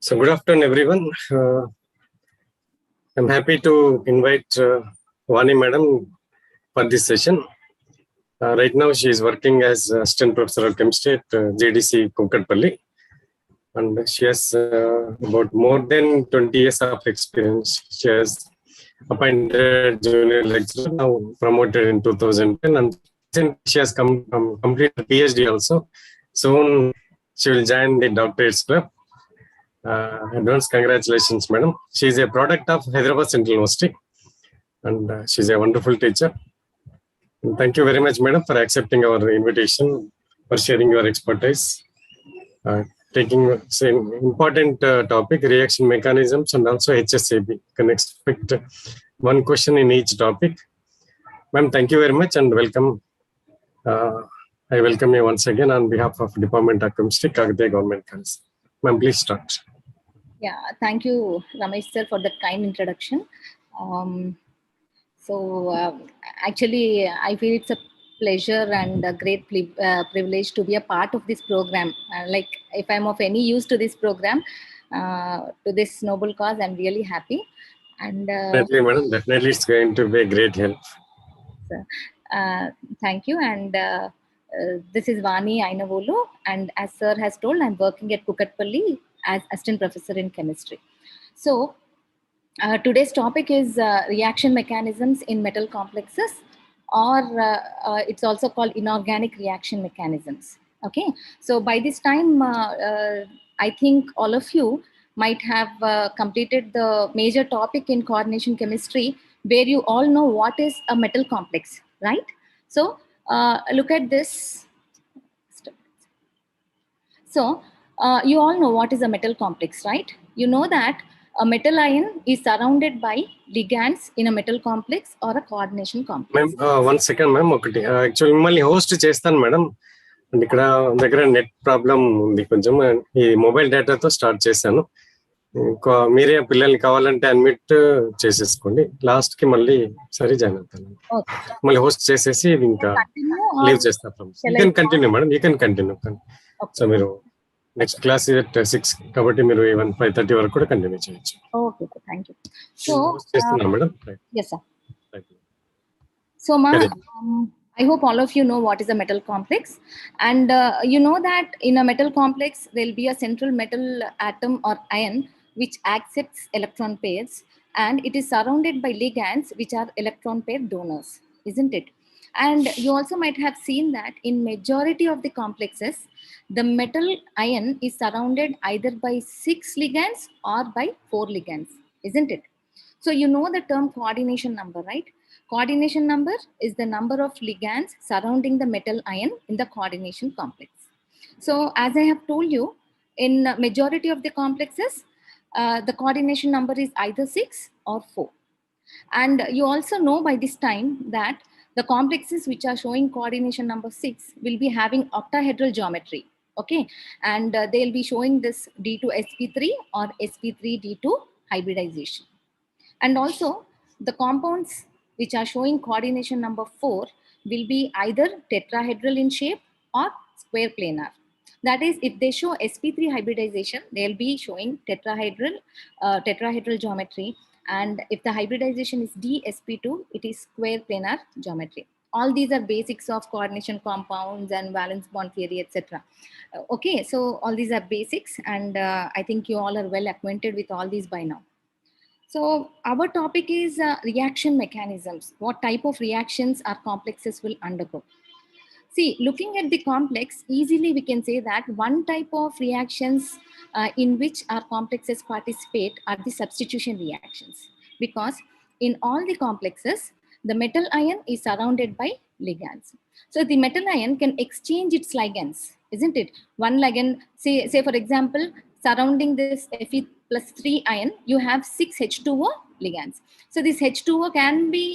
So good afternoon, everyone. I'm happy to invite Vani madam for this session. Right now, she is working as assistant professor of chemistry at JDC Kukatpalli, and she has about more than 20 years of experience. She has appointed junior lecturer, now promoted in 2010, and she has completed PhD also. Soon she will join the doctorate club. Advance congratulations, madam. She is a product of Hyderabad Central University, and she is a wonderful teacher. And thank you very much, madam, for accepting our invitation, for sharing your expertise, taking same important topic, reaction mechanisms, and also HSAB. You can expect one question in each topic. Ma'am, thank you very much and welcome. I welcome you once again on behalf of Department of Chemistry, Kakatiya Government College. Ma'am, please start. Yeah, thank you, Ramesh sir, for that kind introduction. Actually, I feel it's a pleasure and a great privilege to be a part of this program. Like, if I'm of any use to this program, to this noble cause, I'm really happy. And definitely, madam. Definitely, it's going to be a great help. Thank you. And this is Vani Ainavolu, and as sir has told, I'm working at Kukatpalli as assistant professor in chemistry. So today's topic is reaction mechanisms in metal complexes, or it's also called inorganic reaction mechanisms. Okay, so by this time, I think all of you might have completed the major topic in coordination chemistry, where you all know what is a metal complex, right? So look at this. So you all know what is a metal complex, right? You know that a metal ion is surrounded by ligands in a metal complex or a coordination complex. Ma'am, 1 second, ma'am. Actually, mimmల్ని host చేస్తాను madam. ఇక్కడ దగ్గర net problem ఉంది కొంచెం. ఈ mobile డేటాతో start చేశాను. మీరే పిల్లల్ని కావాలంటే అన్మిట్ చేసేసుకోండి. లాస్ట్ కి మళ్ళీ సరి జాయిన్ అవుతాను. మళ్ళీ హోస్ట్ చేసేసి ఇంకా లీవ్ చేస్తాను. You can continue madam. You can continue. So మీరు నెక్స్ట్ క్లాస్ 6 కాబట్టి మీరు 5:30 వరకు కూడా కంటిన్యూ చేయొచ్చు. Okay, thank you. సో చేస్తున్నాను madam. yes sir. So I hope all of you know what is a metal complex, and you know that in a metal complex there will be a central metal atom or ion which accepts electron pairs, and it is surrounded by ligands which are electron pair donors, isn't it? And you also might have seen that in majority of the complexes, the metal ion is surrounded either by 6 ligands or by 4 ligands, isn't it? So you know the term coordination number, right? Coordination number is the number of ligands surrounding the metal ion in the coordination complex. So as I have told you, in majority of the complexes, the coordination number is either 6 or 4. And you also know by this time that the complexes which are showing coordination number 6 will be having octahedral geometry. Okay, and they'll be showing this D2sp3 or sp3d2 hybridization. And also the compounds which are showing coordination number 4 will be either tetrahedral in shape or square planar. That is, if they show sp3 hybridization, they'll be showing tetrahedral geometry. And if the hybridization is dsp2, it is square planar geometry. All these are basics of coordination compounds and valence bond theory, etc. Okay, so all these are basics, and I think you all are well acquainted with all these by now. So our topic is reaction mechanisms. What type of reactions our complexes will undergo? See, looking at the complex, easily we can say that one type of reactions in which our complexes participate are the substitution reactions. Because in all the complexes, the metal ion is surrounded by ligands. So the metal ion can exchange its ligands, isn't it? One ligand, say for example, surrounding this Fe+3 ion, you have 6 H2O ligands. So this H2O can be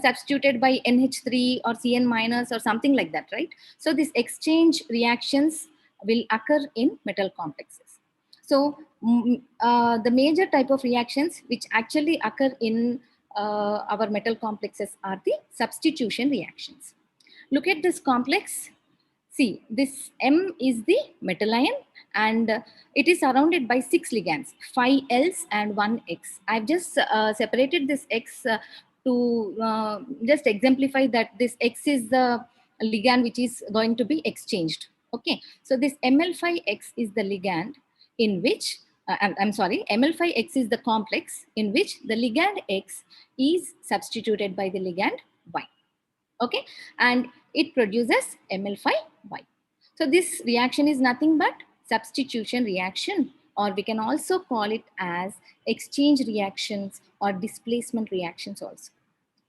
substituted by NH3 or Cn minus or something like that, right? So this exchange reactions will occur in metal complexes. So the major type of reactions which actually occur in our metal complexes are the substitution reactions. Look at this complex. See, this M is the metal ion, and it is surrounded by 6 ligands, 5 L's and 1 X. I've just separated this X to just exemplify that this X is the ligand which is going to be exchanged. Okay, so this ML5X is the ligand in which, I'm sorry, ML5X is the complex in which the ligand X is substituted by the ligand Y. Okay, and it produces ML5Y. So this reaction is nothing but substitution reaction, or we can also call it as exchange reactions or displacement reactions also,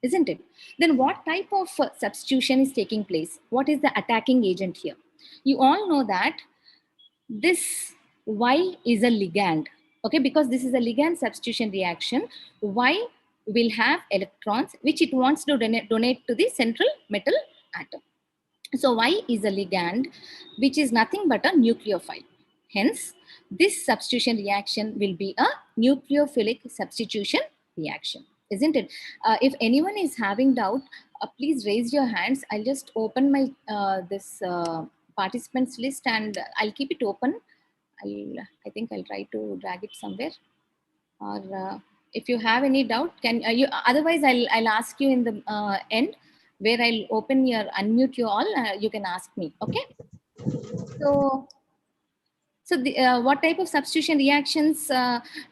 isn't it? Then what type of substitution is taking place? What is the attacking agent here? You all know that this Y is a ligand, okay, because this is a ligand substitution reaction. Y will have electrons which it wants to donate to the central metal atom. So Y is a ligand which is nothing but a nucleophile. Hence, this substitution reaction will be a nucleophilic substitution reaction, isn't it? If anyone is having doubt, please raise your hands. I'll just open my this participants list and I'll keep it open. I think I'll try to drag it somewhere. Or if you have any doubt, can you? Otherwise, I'll ask you in the end, where I'll open your unmute you all. You can ask me. Okay. So what type of substitution reactions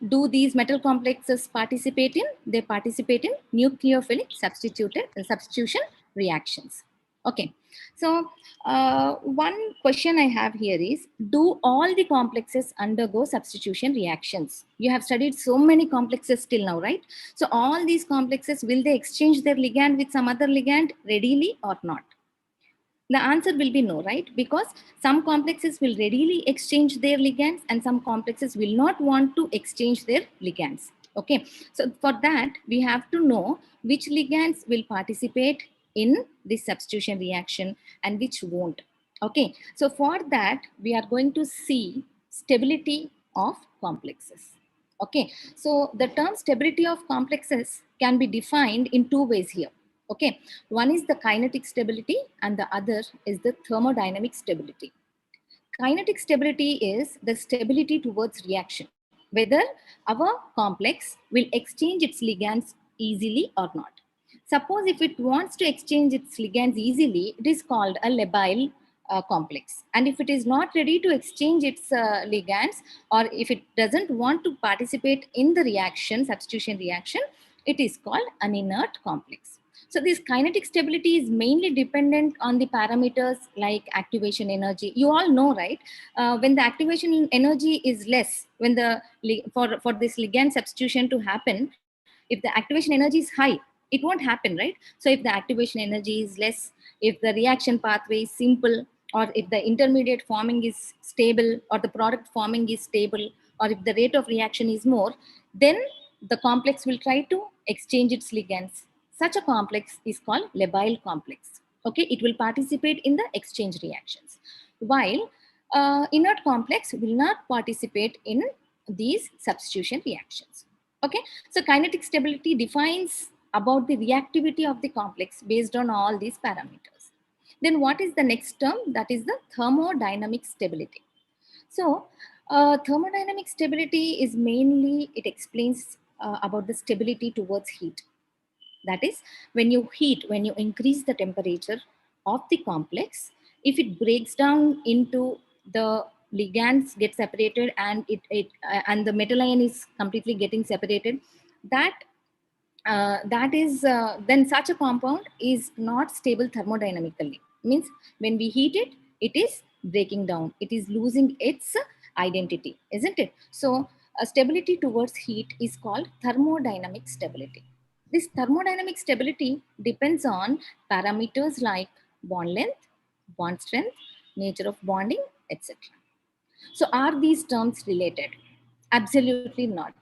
do these metal complexes participate in? They participate in nucleophilic substitution reactions. Okay. So one question I have here is, do all the complexes undergo substitution reactions? You have studied so many complexes till now, right? So all these complexes, will they exchange their ligand with some other ligand readily or not? The answer will be no, right? Because some complexes will readily exchange their ligands and some complexes will not want to exchange their ligands. Okay, so for that, we have to know which ligands will participate in this substitution reaction and which won't. Okay, so for that, we are going to see stability of complexes. Okay, so the term stability of complexes can be defined in two ways here. Okay, one is the kinetic stability and the other is the thermodynamic stability. Kinetic stability is the stability towards reaction, whether our complex will exchange its ligands easily or not. Suppose if it wants to exchange its ligands easily, it is called a labile complex. And if it is not ready to exchange its ligands, or if it doesn't want to participate in the reaction, substitution reaction, it is called an inert complex. So this kinetic stability is mainly dependent on the parameters like activation energy. You all know, right? When the activation energy is less, when the for this ligand substitution to happen, if the activation energy is high, it won't happen, right? So if the activation energy is less, if the reaction pathway is simple, or if the intermediate forming is stable, or the product forming is stable, or if the rate of reaction is more, then the complex will try to exchange its ligands. Such a complex is called labile complex. Okay, it will participate in the exchange reactions, while inert complex will not participate in these substitution reactions. Okay, so kinetic stability defines about the reactivity of the complex based on all these parameters. Then what is the next term? That is the thermodynamic stability. So thermodynamic stability is mainly, it explains about the stability towards heat. That is, when you heat, when you increase the temperature of the complex, if it breaks down into the ligands get separated and and the metal ion is completely getting separated, that is then such a compound is not stable thermodynamically. Means when we heat it, it is breaking down, it is losing its identity, isn't it? So stability towards heat is called thermodynamic stability. This thermodynamic stability depends on parameters like bond length, bond strength, nature of bonding, etc. So are these terms related? Absolutely not.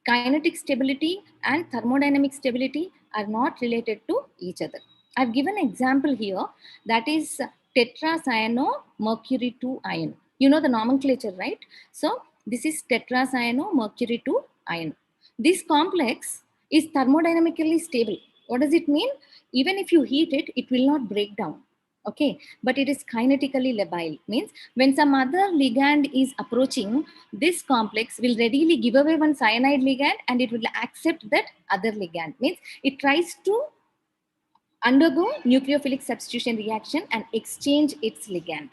Kinetic stability and thermodynamic stability are not related to each other. I've given an example here, that is tetracyanomercury 2 ion. You know the nomenclature, right? So this is tetracyanomercury 2 ion. This complex is thermodynamically stable. What does it mean? Even if you heat it, it will not break down. Okay, but it is kinetically labile, means when some other ligand is approaching, this complex will readily give away one cyanide ligand and it will accept that other ligand, means it tries to undergo nucleophilic substitution reaction and exchange its ligand.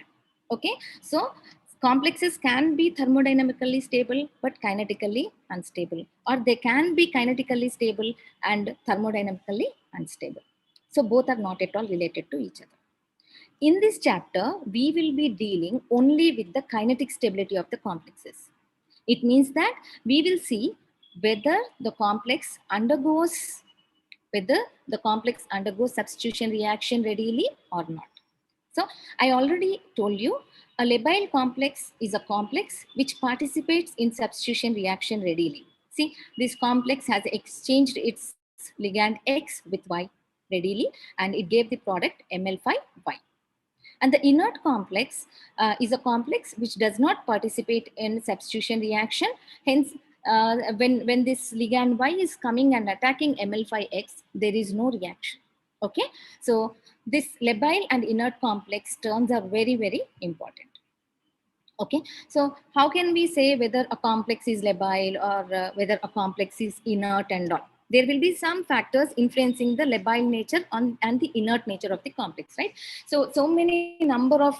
Okay, so complexes can be thermodynamically stable but kinetically unstable, or they can be kinetically stable and thermodynamically unstable. So both are not at all related to each other. In this chapter, we will be dealing only with the kinetic stability of the complexes. It means that we will see whether the complex undergoes substitution reaction readily or not. So I already told you a labile complex is a complex which participates in substitution reaction readily. See, this complex has exchanged its ligand X with Y readily and it gave the product ML5Y. And the inert complex is a complex which does not participate in substitution reaction. Hence, when this ligand Y is coming and attacking ML5X, there is no reaction. Okay, so this labile and inert complex terms are very, very important. Okay, so how can we say whether a complex is labile or whether a complex is inert and all? There will be some factors influencing the labile nature and the inert nature of the complex, right? So many number of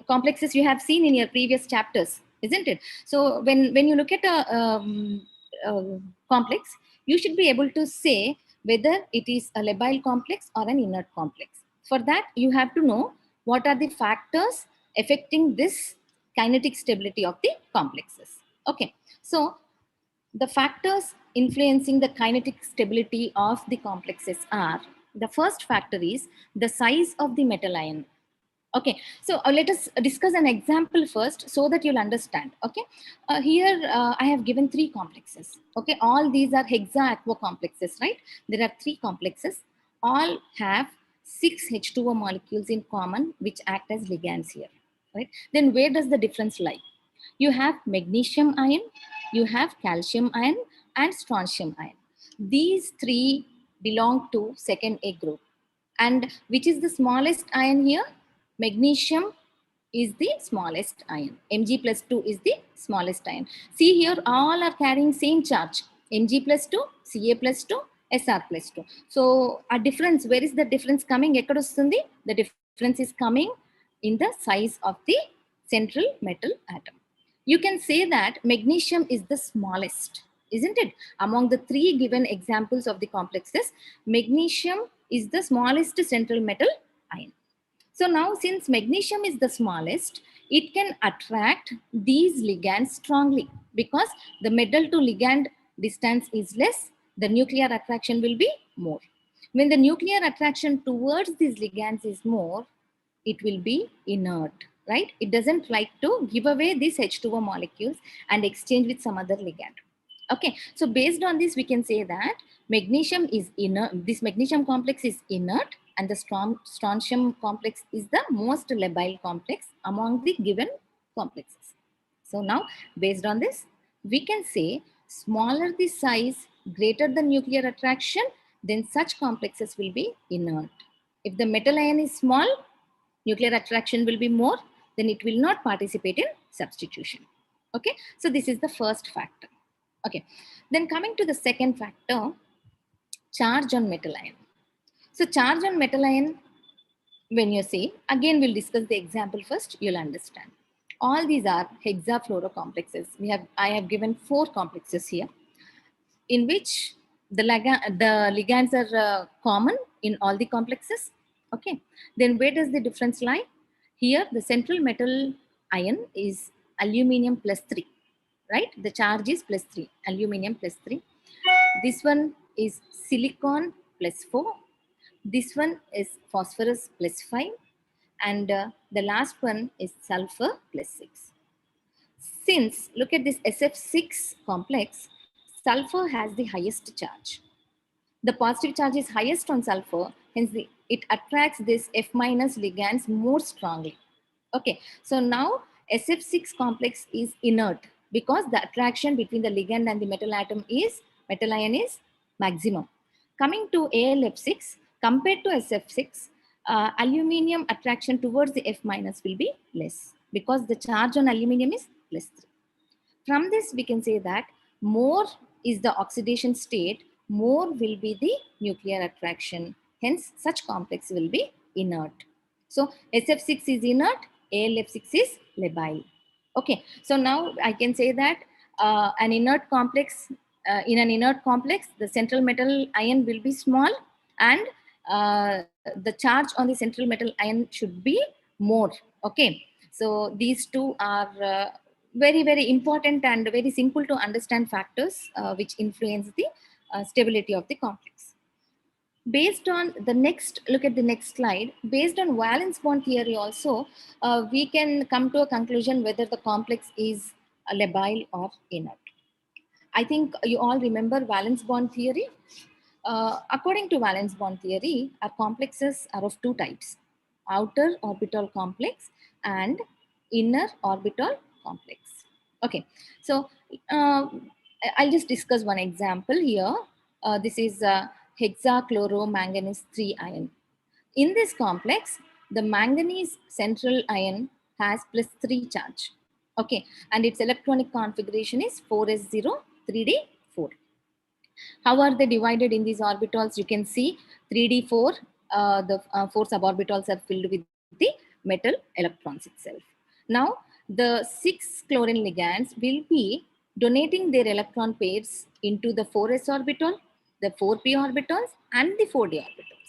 complexes you have seen in your previous chapters, isn't it? So when you look at a complex, you should be able to say whether it is a labile complex or an inert complex. For that, you have to know what are the factors affecting this kinetic stability of the complexes. Okay, so the factors influencing the kinetic stability of the complexes are, the first factor is the size of the metal ion. Okay, so let us discuss an example first so that you'll understand. Okay, here I have given three complexes. Okay, all these are hexa-aqua complexes, right? There are three complexes, all have 6 H2O molecules in common which act as ligands here, right? Then where does the difference lie? You have magnesium ion, you have calcium ion and strontium ion. These three belong to second A group. And which is the smallest ion here? Magnesium is the smallest ion. Mg plus 2 is the smallest ion. See here, all are carrying same charge. Mg plus 2, Ca plus 2, Sr plus 2. So a difference, where is the difference coming? The difference is coming in the size of the central metal atom. You can say that magnesium is the smallest, isn't it? Among the three given examples of the complexes, magnesium is the smallest central metal ion. So now, since magnesium is the smallest, it can attract these ligands strongly because the metal to ligand distance is less, the nuclear attraction will be more. When the nuclear attraction towards these ligands is more, it will be inert, right? It doesn't like to give away these H2O molecules and exchange with some other ligand. Okay, so based on this, we can say that magnesium is inert, this magnesium complex is inert, and the strontium complex is the most labile complex among the given complexes. So now, based on this, we can say smaller the size, greater the nuclear attraction, then such complexes will be inert. If the metal ion is small, nuclear attraction will be more, then it will not participate in substitution. Okay, so this is the first factor. Okay, then coming to the second factor, charge on metal ion. So charge on metal ion, when you see, again we'll discuss the example first, you'll understand. All these are hexafluorocomplexes. I have given 4 complexes here, in which the ligands are common in all the complexes. Okay, then where does the difference lie? Here, the central metal ion is aluminium plus 3, right? The charge is plus 3, aluminium plus 3. This one is silicon plus 4. This one is phosphorus plus 5. And the last one is sulfur plus 6. Since, look at this SF6 complex, sulfur has the highest charge. The positive charge is highest on sulfur, hence it attracts this F minus ligands more strongly. Okay, so now SF6 complex is inert because the attraction between the ligand and the metal ion is maximum. Coming to AlF6, compared to SF6, Aluminium attraction towards the F minus will be less because the charge on aluminium is +3. From this, we can say that more is the oxidation state, more will be the nuclear attraction. Hence, such complex will be inert. So, SF6 is inert, AlF6 is labile. Okay, so now I can say that an inert complex, in an inert complex, the central metal ion will be small and the charge on the central metal ion should be more. Okay, so these two are very, very important and very simple to understand factors which influence the stability of the complex. Based on the next, look at the next slide, based on valence bond theory also, we can come to a conclusion whether the complex is labile or inert. I think you all remember valence bond theory. According to valence bond theory, our complexes are of two types: outer orbital complex and inner orbital complex. Okay, so I'll just discuss one example here. This is hexachloromanganese 3 ion. In this complex, the manganese central ion has +3 charge. Okay, and its electronic configuration is 4s0 3d4. How are they divided in these orbitals? You can see 3d4, the 4 suborbitals are filled with the metal electrons itself. Now, the 6 chlorine ligands will be donating their electron pairs into the 4s orbital, the 4p orbitals, and the 4d orbitals.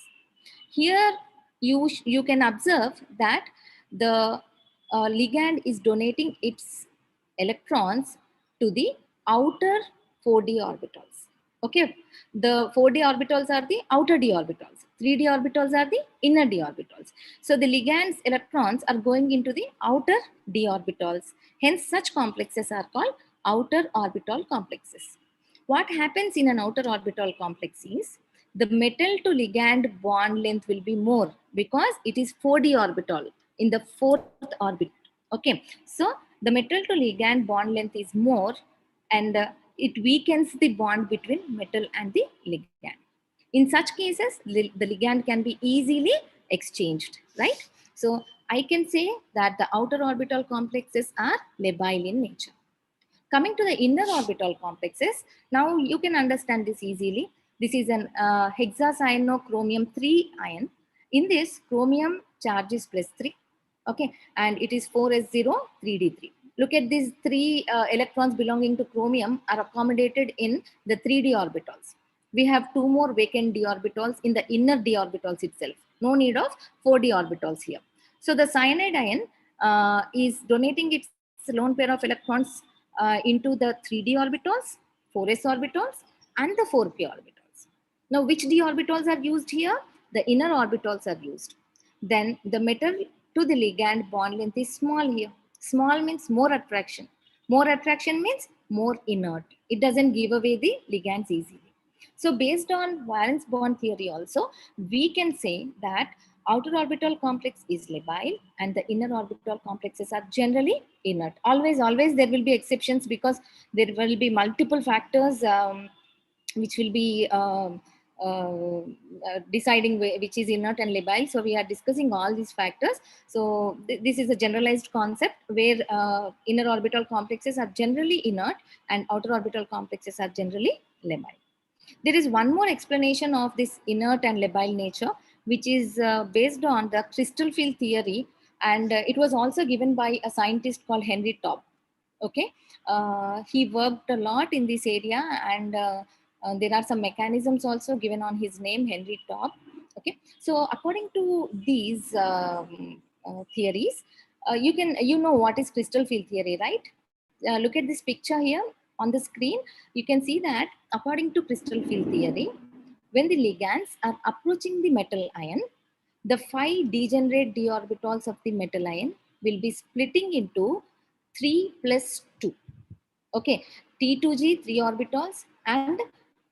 Here, you can observe that the ligand is donating its electrons to the outer 4d orbitals. Okay, the 4d orbitals are the outer d orbitals, 3d orbitals are the inner d orbitals. So the ligand's electrons are going into the outer d orbitals. Hence, such complexes are called outer orbital complexes. What happens in an outer orbital complex is the metal to ligand bond length will be more because it is 4d orbital in the fourth orbit. Okay, so the metal to ligand bond length is more, and it weakens the bond between metal and the ligand. In such cases, the ligand can be easily exchanged, right? So I can say that the outer orbital complexes are labile in nature. Coming to the inner orbital complexes, now you can understand this easily. This is an hexacyanochromium 3 ion. In this, chromium charge is +3, okay, and it is 4s0 3d3. Look at these 3 electrons belonging to chromium are accommodated in the 3d orbitals. We have 2 more vacant d orbitals in the inner d orbitals itself. No need of 4d orbitals here. So the cyanide ion is donating its lone pair of electrons into the 3d orbitals, 4s orbitals, and the 4p orbitals. Now, which d orbitals are used here? The inner orbitals are used. Then the metal to the ligand bond length is small here. Small means more attraction. More attraction means more inert. It doesn't give away the ligands easily. So based on valence bond theory also, we can say that outer orbital complex is labile and the inner orbital complexes are generally inert. Always there will be exceptions because there will be multiple factors which will be deciding which is inert and labile. So we are discussing all these factors. So this is a generalized concept where inner orbital complexes are generally inert and outer orbital complexes are generally labile. There is one more explanation of this inert and labile nature, which is based on the crystal field theory, and it was also given by a scientist called Henry Taub. Okay, he worked a lot in this area, and there are some mechanisms also given on his name, Henry Taub. Okay, so according to these theories, you know what is crystal field theory, right? Look at this picture here on the screen. You can see that according to crystal field theory, when the ligands are approaching the metal ion, the 5 degenerate d orbitals of the metal ion will be splitting into 3 plus 2. Okay, T2G 3 orbitals and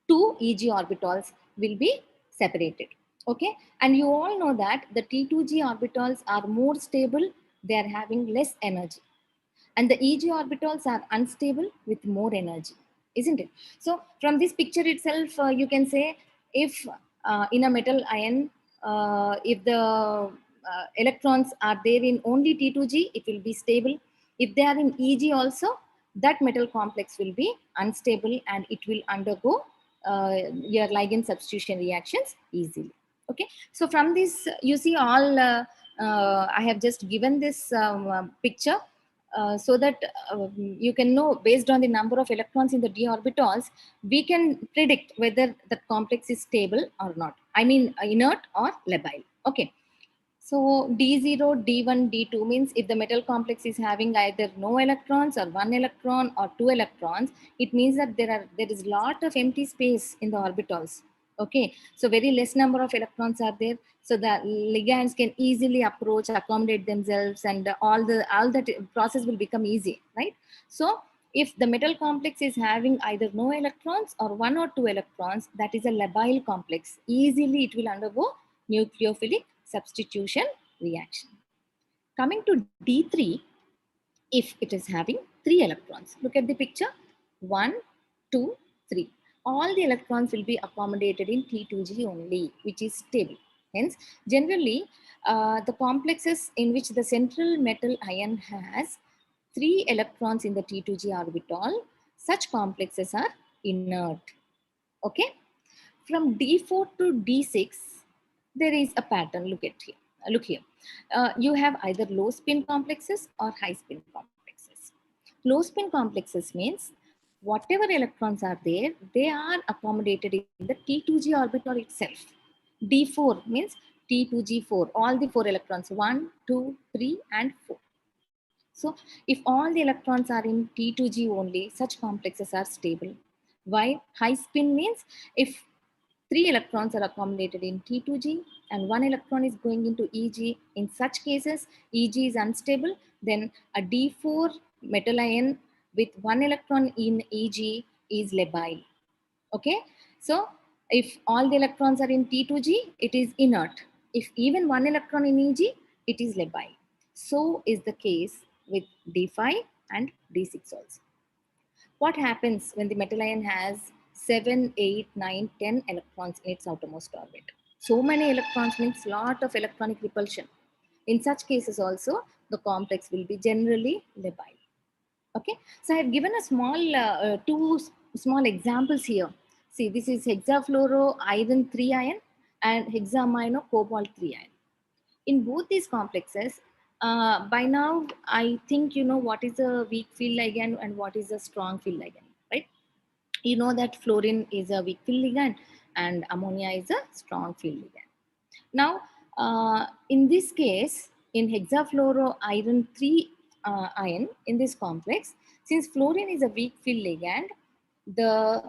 2 EG orbitals will be separated. Okay, and you all know that the T2G orbitals are more stable, they are having less energy, and the EG orbitals are unstable with more energy, isn't it? So from this picture itself, you can say if in a metal ion, If the electrons are there in only T2G, it will be stable. If they are in EG also, that metal complex will be unstable and it will undergo your ligand substitution reactions easily. Okay, so from this you see all I have just given this picture so that you can know, based on the number of electrons in the d orbitals, we can predict whether the complex is stable or not. I mean inert or labile. Okay. So D0, D1, D2 means if the metal complex is having either no electrons or one electron or two electrons, it means that there is lot of empty space in the orbitals. Okay, so very less number of electrons are there, so the ligands can easily approach, accommodate themselves, and all that process will become easy, right? So if the metal complex is having either no electrons or one or two electrons, that is a labile complex. Easily it will undergo nucleophilic substitution reaction. Coming to D3, if it is having 3 electrons, look at the picture, 1, 2, 3. All the electrons will be accommodated in T2G only, which is stable. Hence, generally, the complexes in which the central metal ion has 3 electrons in the T2G orbital, such complexes are inert. Okay. From D4 to D6, there is a pattern. Look here. Look here. You have either low spin complexes or high spin complexes. Low spin complexes means whatever electrons are there, they are accommodated in the T2G orbital itself. D4 means T2G4, all the 4 electrons, 1, 2, 3, and 4. So if all the electrons are in T2G only, such complexes are stable. Why? High spin means if 3 electrons are accommodated in T2G and 1 electron is going into EG. In such cases, EG is unstable. Then a D4 metal ion with 1 electron in EG is labile. Okay. So if all the electrons are in T2G, it is inert. If even 1 electron in EG, it is labile. So is the case with D5 and D6 also. What happens when the metal ion has 7, 8, 9, 10 electrons in its outermost orbit? So many electrons means lot of electronic repulsion. In such cases also, the complex will be generally labile. Okay, so I have given a two small examples here. See, this is hexafluoro iron 3 ion and hexamino cobalt 3 ion. In both these complexes, by now I think you know what is a weak field ligand and what is a strong field ligand, right? You know that fluorine is a weak field ligand and ammonia is a strong field ligand. Now, in this case, in hexafluoro iron 3 ion in this complex, since fluorine is a weak field ligand, the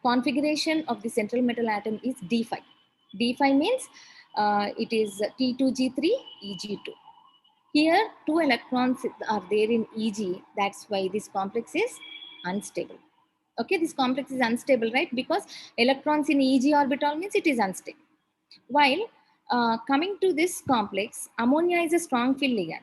configuration of the central metal atom is D5. D5 means it is T2G3, Eg2. Here, 2 electrons are there in Eg. That's why this complex is unstable. Okay, this complex is unstable, right? Because electrons in Eg orbital means it is unstable. While coming to this complex, ammonia is a strong field ligand.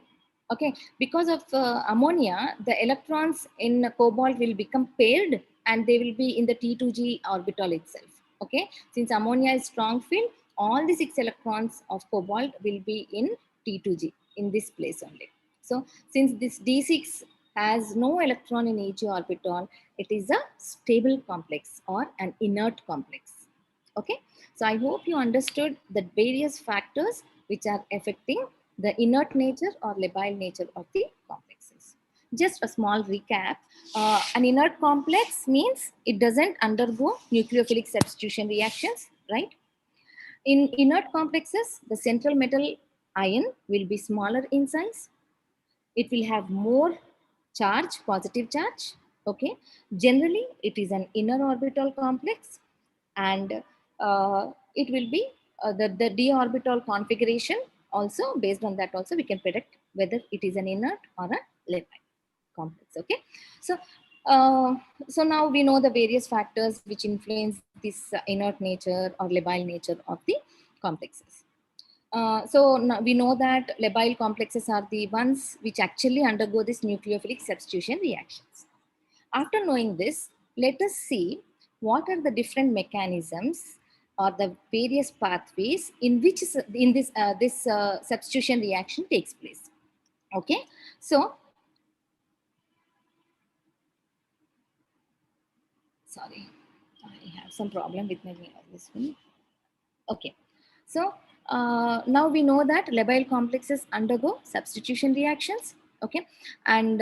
Okay, because of ammonia, the electrons in cobalt will become paired and they will be in the T2G orbital itself. Okay, since ammonia is strong field, all the 6 electrons of cobalt will be in T2G in this place only. So since this D6 has no electron in each orbital, it is a stable complex or an inert complex. Okay, so I hope you understood the various factors which are affecting the inert nature or labile nature of the complexes. Just a small recap. An inert complex means it doesn't undergo nucleophilic substitution reactions, right? In inert complexes, the central metal ion will be smaller in size. It will have more charge, positive charge. Okay. Generally, it is an inner orbital complex and it will be the d orbital configuration also. Based on that also we can predict whether it is an inert or a labile complex. Okay, so so now we know the various factors which influence this inert nature or labile nature of the complexes. So now we know that labile complexes are the ones which actually undergo this nucleophilic substitution reactions. After knowing this, let us see what are the different mechanisms or the various pathways in which this substitution reaction takes place. Okay, so sorry, I have some problem with my this one. Okay, so now we know that labile complexes undergo substitution reactions. Okay, and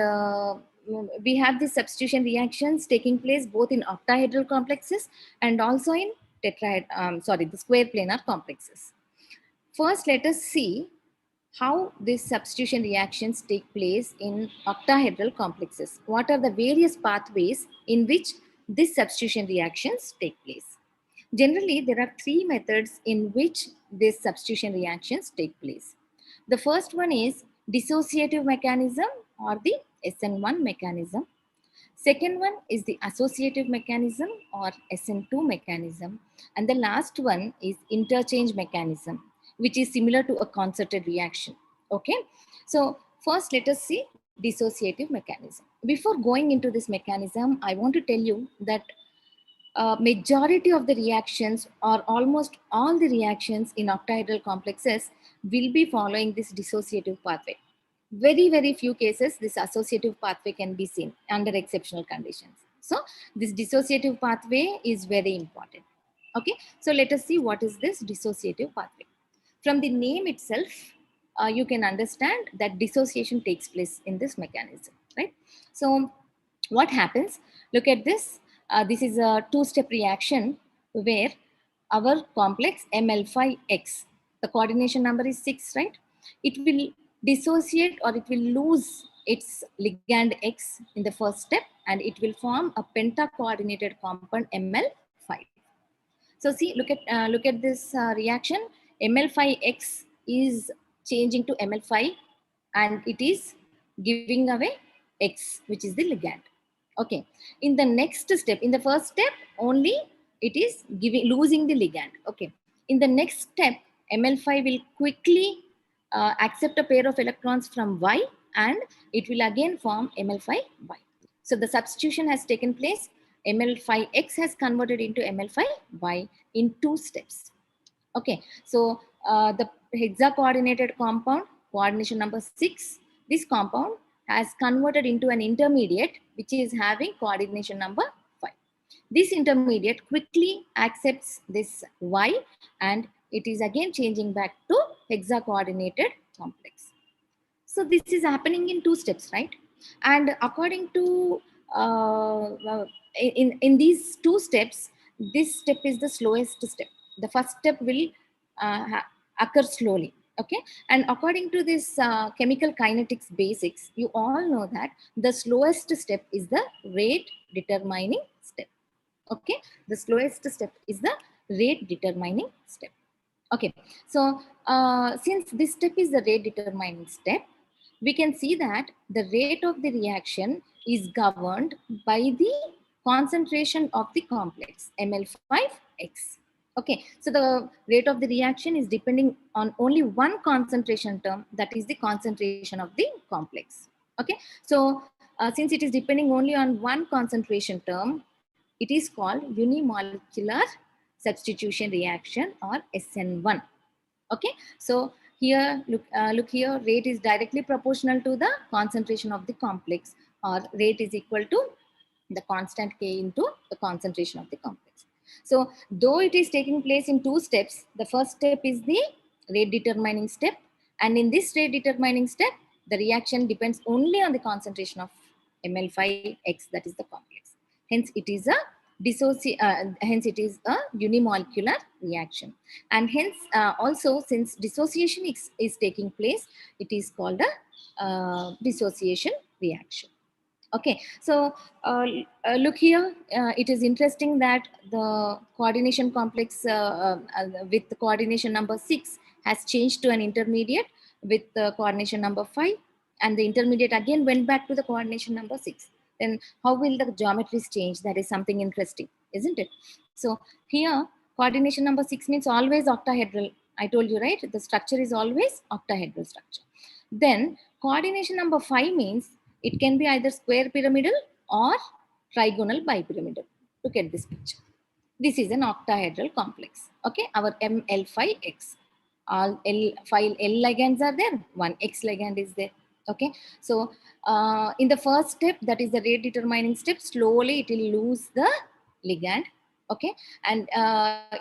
we have these substitution reactions taking place both in octahedral complexes and also in the square planar complexes. First, let us see how these substitution reactions take place in octahedral complexes. What are the various pathways in which these substitution reactions take place? Generally, there are three methods in which these substitution reactions take place. The first one is dissociative mechanism or the SN1 mechanism. Second one is the associative mechanism or SN2 mechanism. And the last one is interchange mechanism, which is similar to a concerted reaction. Okay, so first let us see dissociative mechanism. Before going into this mechanism, I want to tell you that majority of the reactions or almost all the reactions in octahedral complexes will be following this dissociative pathway. Very few cases this associative pathway can be seen under exceptional conditions. So this dissociative pathway is very important. Okay, so let us see what is this dissociative pathway. From the name itself, you can understand that dissociation takes place in this mechanism, right? So what happens? Look at this. This is a two-step reaction where our complex ML5X, the coordination number is 6, right? It will dissociate or it will lose its ligand X in the first step and it will form a penta-coordinated compound ML5. So see, look at this reaction. ML5X is changing to ML5 and it is giving away X, which is the ligand. Okay. In the next step, in the first step, only it is losing the ligand. Okay. In the next step, ML5 will quickly accept a pair of electrons from Y and it will again form ML5Y. So the substitution has taken place. ML5X has converted into ML5Y in 2 steps. Okay, so the hexa-coordinated compound, coordination number 6, this compound has converted into an intermediate which is having coordination number 5. This intermediate quickly accepts this Y and it is again changing back to hexa-coordinated complex. So this is happening in 2 steps, right? And according to in these 2 steps, this step is the slowest step. The first step will occur slowly. Okay, and according to this chemical kinetics basics, you all know that the slowest step is the rate determining step. Okay, the slowest step is the rate determining step. Okay, so since this step is the rate determining step, we can see that the rate of the reaction is governed by the concentration of the complex ML5X. Okay, so the rate of the reaction is depending on only one concentration term, that is the concentration of the complex. Okay, so since it is depending only on one concentration term, it is called unimolecular substitution reaction or SN1. Okay, so here look here, rate is directly proportional to the concentration of the complex, or rate is equal to the constant K into the concentration of the complex. So though it is taking place in 2 steps, the first step is the rate determining step, and in this rate determining step the reaction depends only on the concentration of ML5X, that is the complex. Hence it is a hence it is a unimolecular reaction, and hence also since dissociation is taking place, it is called a dissociation reaction. Okay, so look here, it is interesting that the coordination complex with the coordination number 6 has changed to an intermediate with the coordination number 5, and the intermediate again went back to the coordination number 6. Then how will the geometries change? That is something interesting, isn't it? So here coordination number 6 means always octahedral. I told you, right? The structure is always octahedral structure. Then coordination number 5 means it can be either square pyramidal or trigonal bipyramidal. Look at this picture. This is an octahedral complex. Okay, our ML5X. All L5 L ligands are there, one X ligand is there. Okay, so in the first step, that is the rate determining step, slowly it will lose the ligand. Okay, and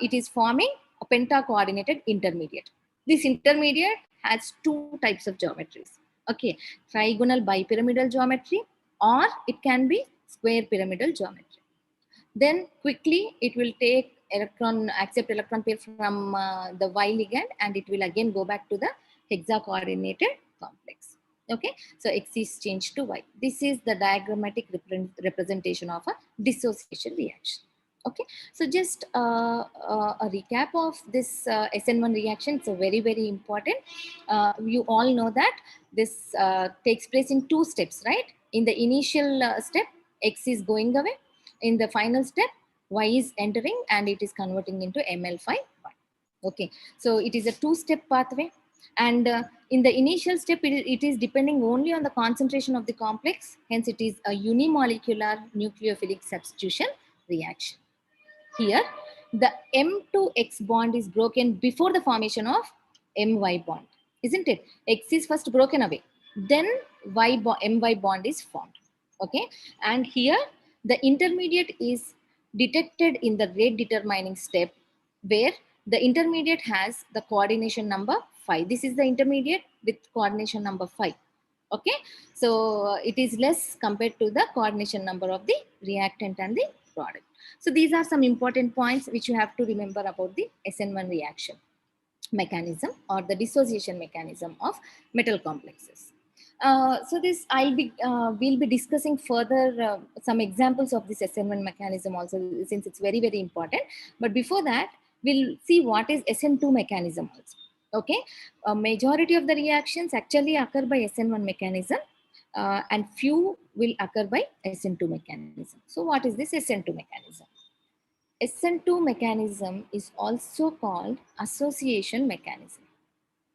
it is forming a penta-coordinated intermediate. This intermediate has two types of geometries. Okay, trigonal bipyramidal geometry, or it can be square pyramidal geometry. Then quickly it will take accept electron pair from the Y ligand, and it will again go back to the hexa-coordinated complex. Okay, so X is changed to Y. This is the diagrammatic representation of a dissociation reaction. Okay, so just a recap of this SN1 reaction. It's a very important. You all know that this takes place in two steps, right? In the initial step, X is going away. In the final step, Y is entering and it is converting into ML5. Okay, so it is a two-step pathway. And in the initial step, it is depending only on the concentration of the complex. Hence, it is a unimolecular nucleophilic substitution reaction. Here, the M to X bond is broken before the formation of MY bond, isn't it? X is first broken away, then MY bond is formed. Okay, and here the intermediate is detected in the rate determining step, where the intermediate has the coordination number 5. This is the intermediate with coordination number 5. Okay, so it is less compared to the coordination number of the reactant and the product. So these are some important points which you have to remember about the SN1 reaction mechanism, or the dissociation mechanism of metal complexes. So this we'll be discussing further some examples of this SN1 mechanism also, since it's very important. But before that, we'll see what is SN2 mechanism also. Okay, a majority of the reactions actually occur by SN1 mechanism, and few will occur by SN2 mechanism. So what is this SN2 mechanism? SN2 mechanism is also called association mechanism.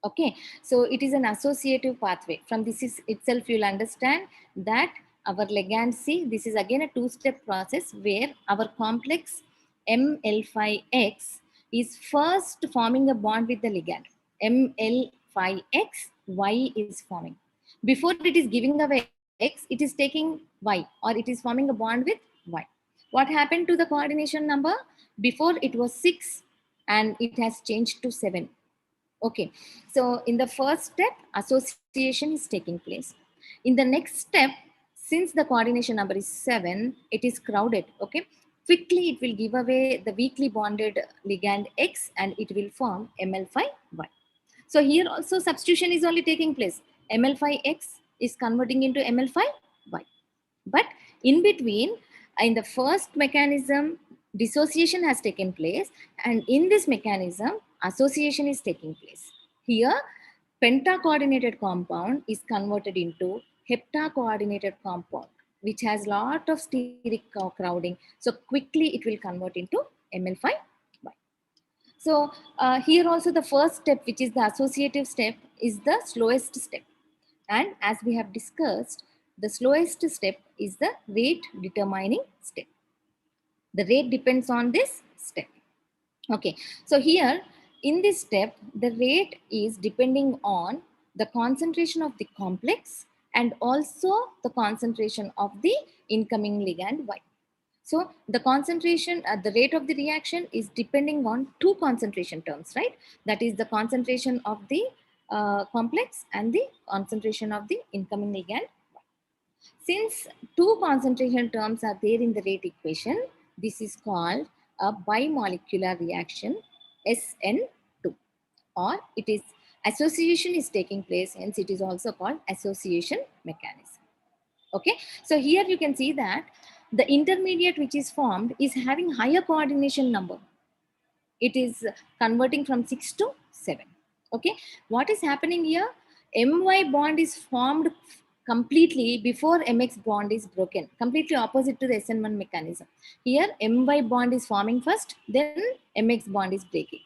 Okay, so it is an associative pathway. From this is itself, you'll understand that our ligand C, this is again a two-step process where our complex ML5X is first forming a bond with the ligand. ML5X, Y is forming. Before it is giving away X, it is taking Y, or it is forming a bond with Y. What happened to the coordination number? Before it was 6 and it has changed to 7. Okay, so in the first step, association is taking place. In the next step, since the coordination number is 7, it is crowded. Okay, quickly it will give away the weakly bonded ligand X and it will form ML5Y. So here also substitution is only taking place. ML5X is converting into ML5Y. But in between, in the first mechanism, dissociation has taken place, and in this mechanism, association is taking place. Here, penta-coordinated compound is converted into hepta-coordinated compound, which has lot of steric crowding. So quickly it will convert into ML5Y. So here also the first step, which is the associative step, is the slowest step. And as we have discussed, the slowest step is the rate determining step. The rate depends on this step. Okay, so here in this step, the rate is depending on the concentration of the complex and also the concentration of the incoming ligand Y. So the concentration, the rate of the reaction is depending on two concentration terms, right? That is the concentration of the complex and the concentration of the incoming ligand. Since two concentration terms are there in the rate equation, this is called a bimolecular reaction, SN2, or it is association is taking place, hence it is also called association mechanism. Okay, so here you can see that the intermediate which is formed is having higher coordination number. It is converting from 6 to 7. Okay, what is happening here? My bond is formed completely before mx bond is broken, completely opposite to the SN1 mechanism. Here my bond is forming first, then mx bond is breaking.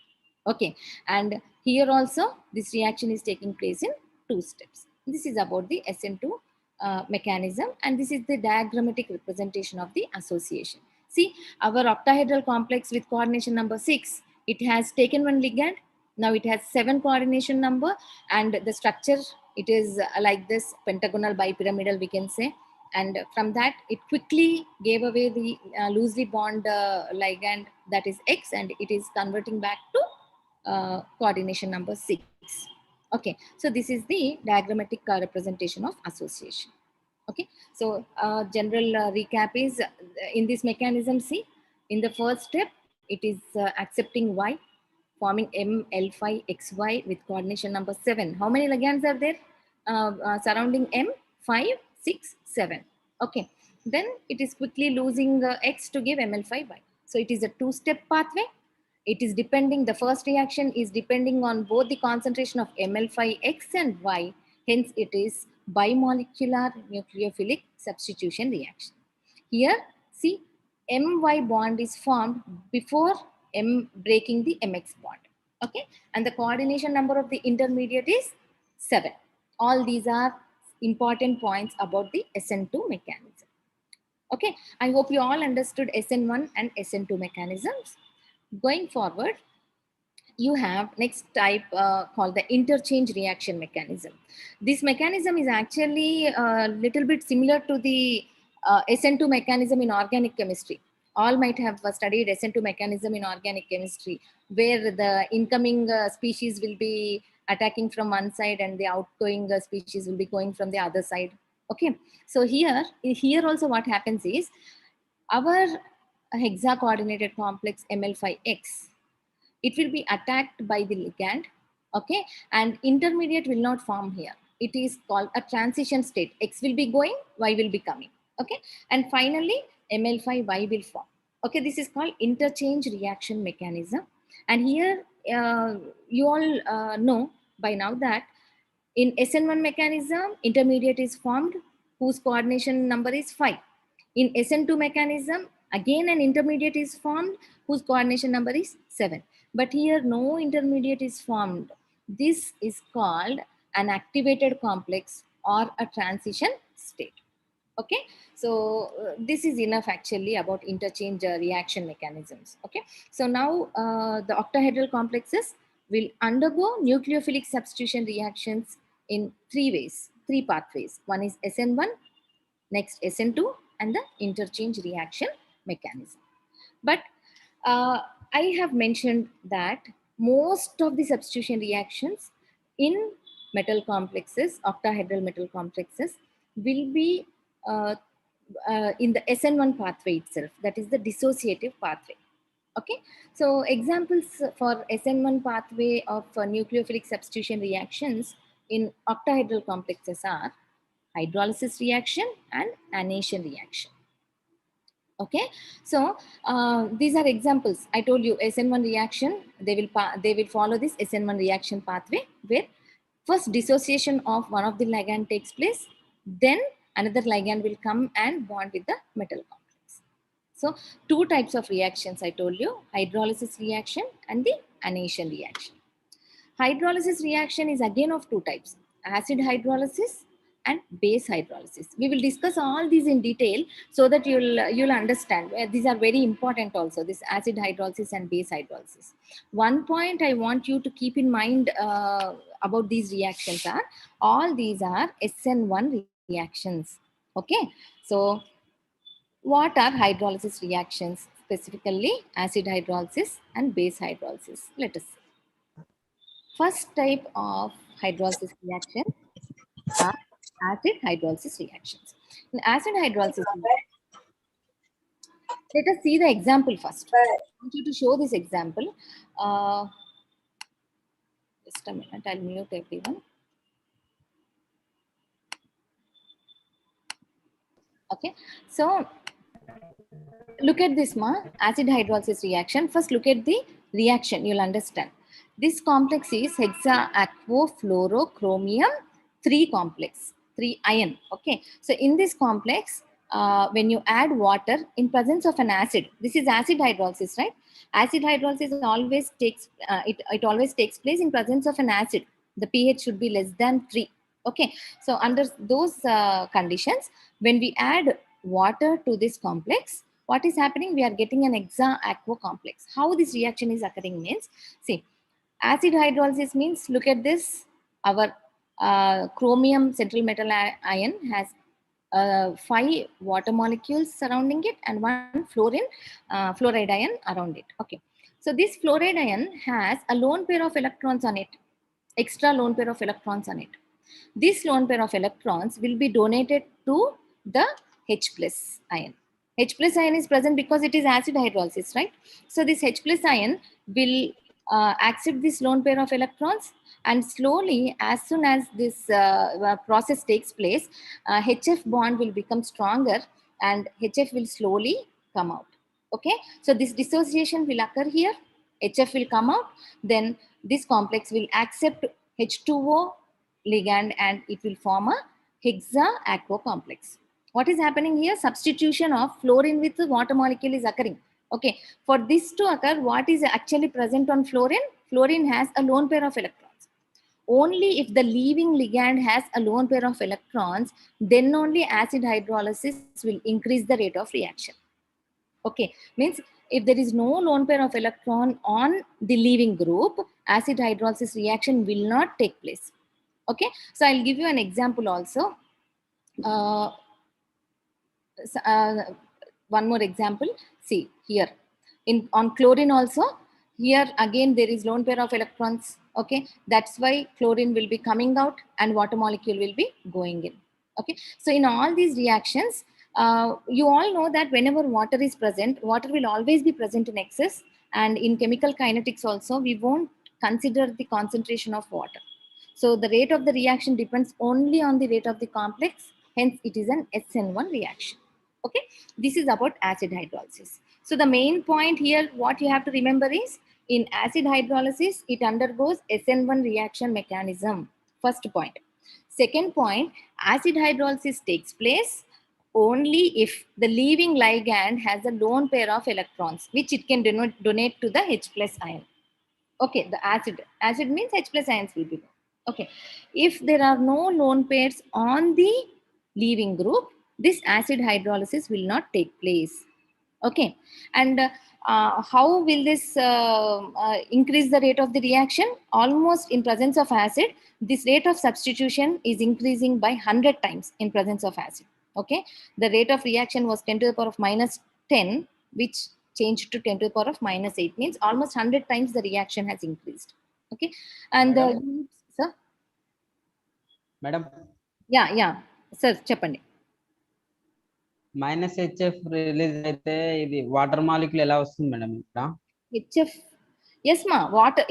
Okay, and here also this reaction is taking place in two steps. This is about the SN2 mechanism, and this is the diagrammatic representation of the association. See, our octahedral complex with coordination number 6, it has taken one ligand. Now it has 7 coordination number, and the structure, it is like this pentagonal bipyramidal, we can say. And from that, it quickly gave away the loosely bond ligand, that is X, and it is converting back to coordination number 6. Okay, so this is the diagrammatic representation of association. Okay, so general recap is in this mechanism. See, in the first step, it is accepting Y, forming ML5XY with coordination number 7. How many ligands are there surrounding M? 5, 6, 7. Okay, then it is quickly losing X to give ML5Y. So it is a two-step pathway. It is depending, the first reaction is depending on both the concentration of ML5X and Y. Hence, it is bimolecular nucleophilic substitution reaction. Here, see, My bond is formed before M breaking the Mx bond. Okay, and the coordination number of the intermediate is 7. All these are important points about the SN2 mechanism. Okay, I hope you all understood SN1 and SN2 mechanisms. Going forward, you have next type called the interchange reaction mechanism. This mechanism is actually a little bit similar to the SN2 mechanism in organic chemistry. All might have studied SN2 mechanism in organic chemistry, where the incoming species will be attacking from one side and the outgoing species will be going from the other side. Okay, so here also what happens is our hexa coordinated complex ML5X, it will be attacked by the ligand, okay, and intermediate will not form here. It is called a transition state. X will be going, Y will be coming, okay, and finally ML5Y will form. Okay, this is called interchange reaction mechanism. And here you all know by now that in SN1 mechanism, intermediate is formed whose coordination number is 5. In SN2 mechanism, again an intermediate is formed whose coordination number is 7. But here no intermediate is formed. This is called an activated complex or a transition state. Okay, so this is enough actually about interchange reaction mechanisms. Okay, so now the octahedral complexes will undergo nucleophilic substitution reactions in 3 ways, 3 pathways. One is SN1, next SN2, and the interchange reaction mechanism. But I have mentioned that most of the substitution reactions in metal complexes, octahedral metal complexes, will be in the SN1 pathway itself, that is the dissociative pathway. Okay, so examples for SN1 pathway of nucleophilic substitution reactions in octahedral complexes are hydrolysis reaction and annihilation reaction. Okay, so these are examples. I told you SN1 reaction, they will follow this SN1 reaction pathway where first dissociation of one of the ligand takes place, then another ligand will come and bond with the metal complex. So 2 types of reactions I told you, hydrolysis reaction and the annihilation reaction. Hydrolysis reaction is again of 2 types, acid hydrolysis and base hydrolysis. We will discuss all these in detail so that you'll understand. These are very important also, this acid hydrolysis and base hydrolysis. One point I want you to keep in mind about these reactions are, all these are SN1 reactions. Okay, so what are hydrolysis reactions? Specifically acid hydrolysis and base hydrolysis. Let us see. First type of hydrolysis reaction are acid hydrolysis reactions. In acid hydrolysis, let us see the example first. I want you to show this example. Just a minute, I'll mute everyone. Okay, so look at this acid hydrolysis reaction. First look at the reaction, you'll understand. This complex is hexaquofluorochromium 3 complex, 3 ion. Okay, so in this complex, when you add water in presence of an acid, this is acid hydrolysis, right? Acid hydrolysis always takes it always takes place in presence of an acid. The pH should be less than 3. Okay, so under those conditions, when we add water to this complex, What is happening? We are getting an hexa-aqua complex. How this reaction is occurring means, see, acid hydrolysis means, look at this, our chromium central metal ion has 5 water molecules surrounding it and 1 fluoride ion around it. Okay, so this fluoride ion has a lone pair of electrons on it, extra lone pair of electrons on it. This lone pair of electrons will be donated to the H plus ion. H plus ion is present because it is acid hydrolysis, right? So this H plus ion will accept this lone pair of electrons, and slowly, as soon as this process takes place, HF bond will become stronger and HF will slowly come out. Okay, so this dissociation will occur here, HF will come out, then this complex will accept H2O ligand and it will form a hexa-aqua complex. What is happening here? Substitution of fluorine with the water molecule is occurring. Okay, for this to occur, what is actually present on fluorine? Fluorine has a lone pair of electrons. Only if the leaving ligand has a lone pair of electrons, then only acid hydrolysis will increase the rate of reaction. Okay, means if there is no lone pair of electron on the leaving group, acid hydrolysis reaction will not take place. Okay, so I'll give you an example also. One more example. See here, on chlorine also, here again there is lone pair of electrons. Okay, that's why chlorine will be coming out and water molecule will be going in. Okay, so in all these reactions, you all know that whenever water is present, water will always be present in excess, and in chemical kinetics also, we won't consider the concentration of water. So the rate of the reaction depends only on the rate of the complex, hence it is an SN1 reaction. Okay, this is about acid hydrolysis. So the main point here, what you have to remember is, in acid hydrolysis, it undergoes SN1 reaction mechanism. First point. Second point, acid hydrolysis takes place only if the leaving ligand has a lone pair of electrons, which it can donate to the H plus ion. Okay, the acid means H plus ions will be there. Okay, if there are no lone pairs on the leaving group, this acid hydrolysis will not take place. Okay, and how will this increase the rate of the reaction? Almost in presence of acid, this rate of substitution is increasing by 100 times in presence of acid. Okay, the rate of reaction was 10 to the power of minus 10, which changed to 10 to the power of minus 8, means almost 100 times the reaction has increased. Okay, and sir, Madam, yeah, sir, చెప్పండి. Minus HF release అయితే ఇది water molecule ఎలా వస్తుంది madam ఇక్కడ? HF, yes ma, water,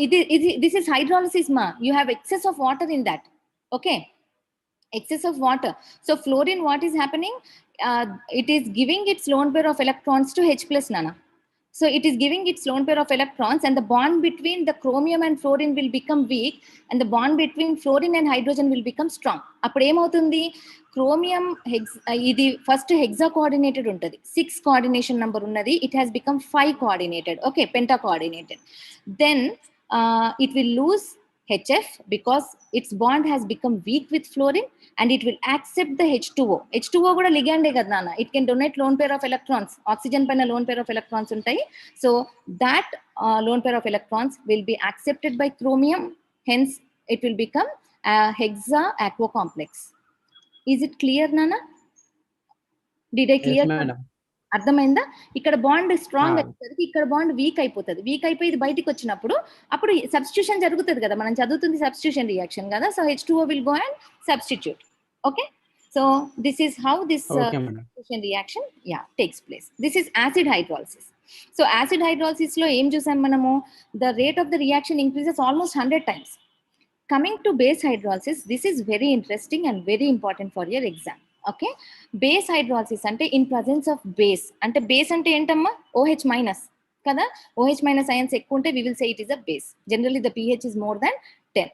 this is hydrolysis ma, you have excess of water in that. Okay, excess of water. So fluorine, what is happening? It is giving its lone pair of electrons to H plus, nana. So it is giving its lone pair of electrons, and the bond between the chromium and fluorine will become weak, and the bond between fluorine and hydrogen will become strong. అప్పుడు ఏమవుతుంది? Chromium ఇది first hexa coordinated ఉంటుంది, 6 coordination number ఉన్నది, it has become 5 coordinated. Okay, penta coordinated. Then it will lose HF because its bond has become weak with fluorine, and it will accept the H2O. H2O కూడా ligand కదా నాన్న, it can donate lone pair of electrons. Oxygen పైన lone pair of electrons ఉంటాయి. So that lone pair of electrons will be accepted by chromium, hence it will become a hexa-aqua complex. Is it clear, Nana? Did I clear? Yes, madam. అర్థమైందా? ఇక్కడ bond strong అయిపోతుంది, ఇక్కడ bond week అయిపోతుంది. Week అయిపోయి ఇది బయటకు వచ్చినప్పుడు అప్పుడు సబ్స్టిట్యూషన్ జరుగుతుంది కదా, మనం చదువుతుంది సబ్స్టిట్యూషన్ రియాక్షన్ కదా. So H2O will go and substitute. Okay, so this is how this substitution reaction takes place. This is acid hydrolysis. So acid hydrolysis లో ఏం చూసాం మనము? The rate of the reaction increases almost 100 times. Coming to base hydrolysis, this is very interesting and very important for your exam. Okay, base hydrolysis ante in presence of base, ante base ante entamma OH minus kada, OH minus ions ekku unte we will say it is a base. Generally the pH is more than 10.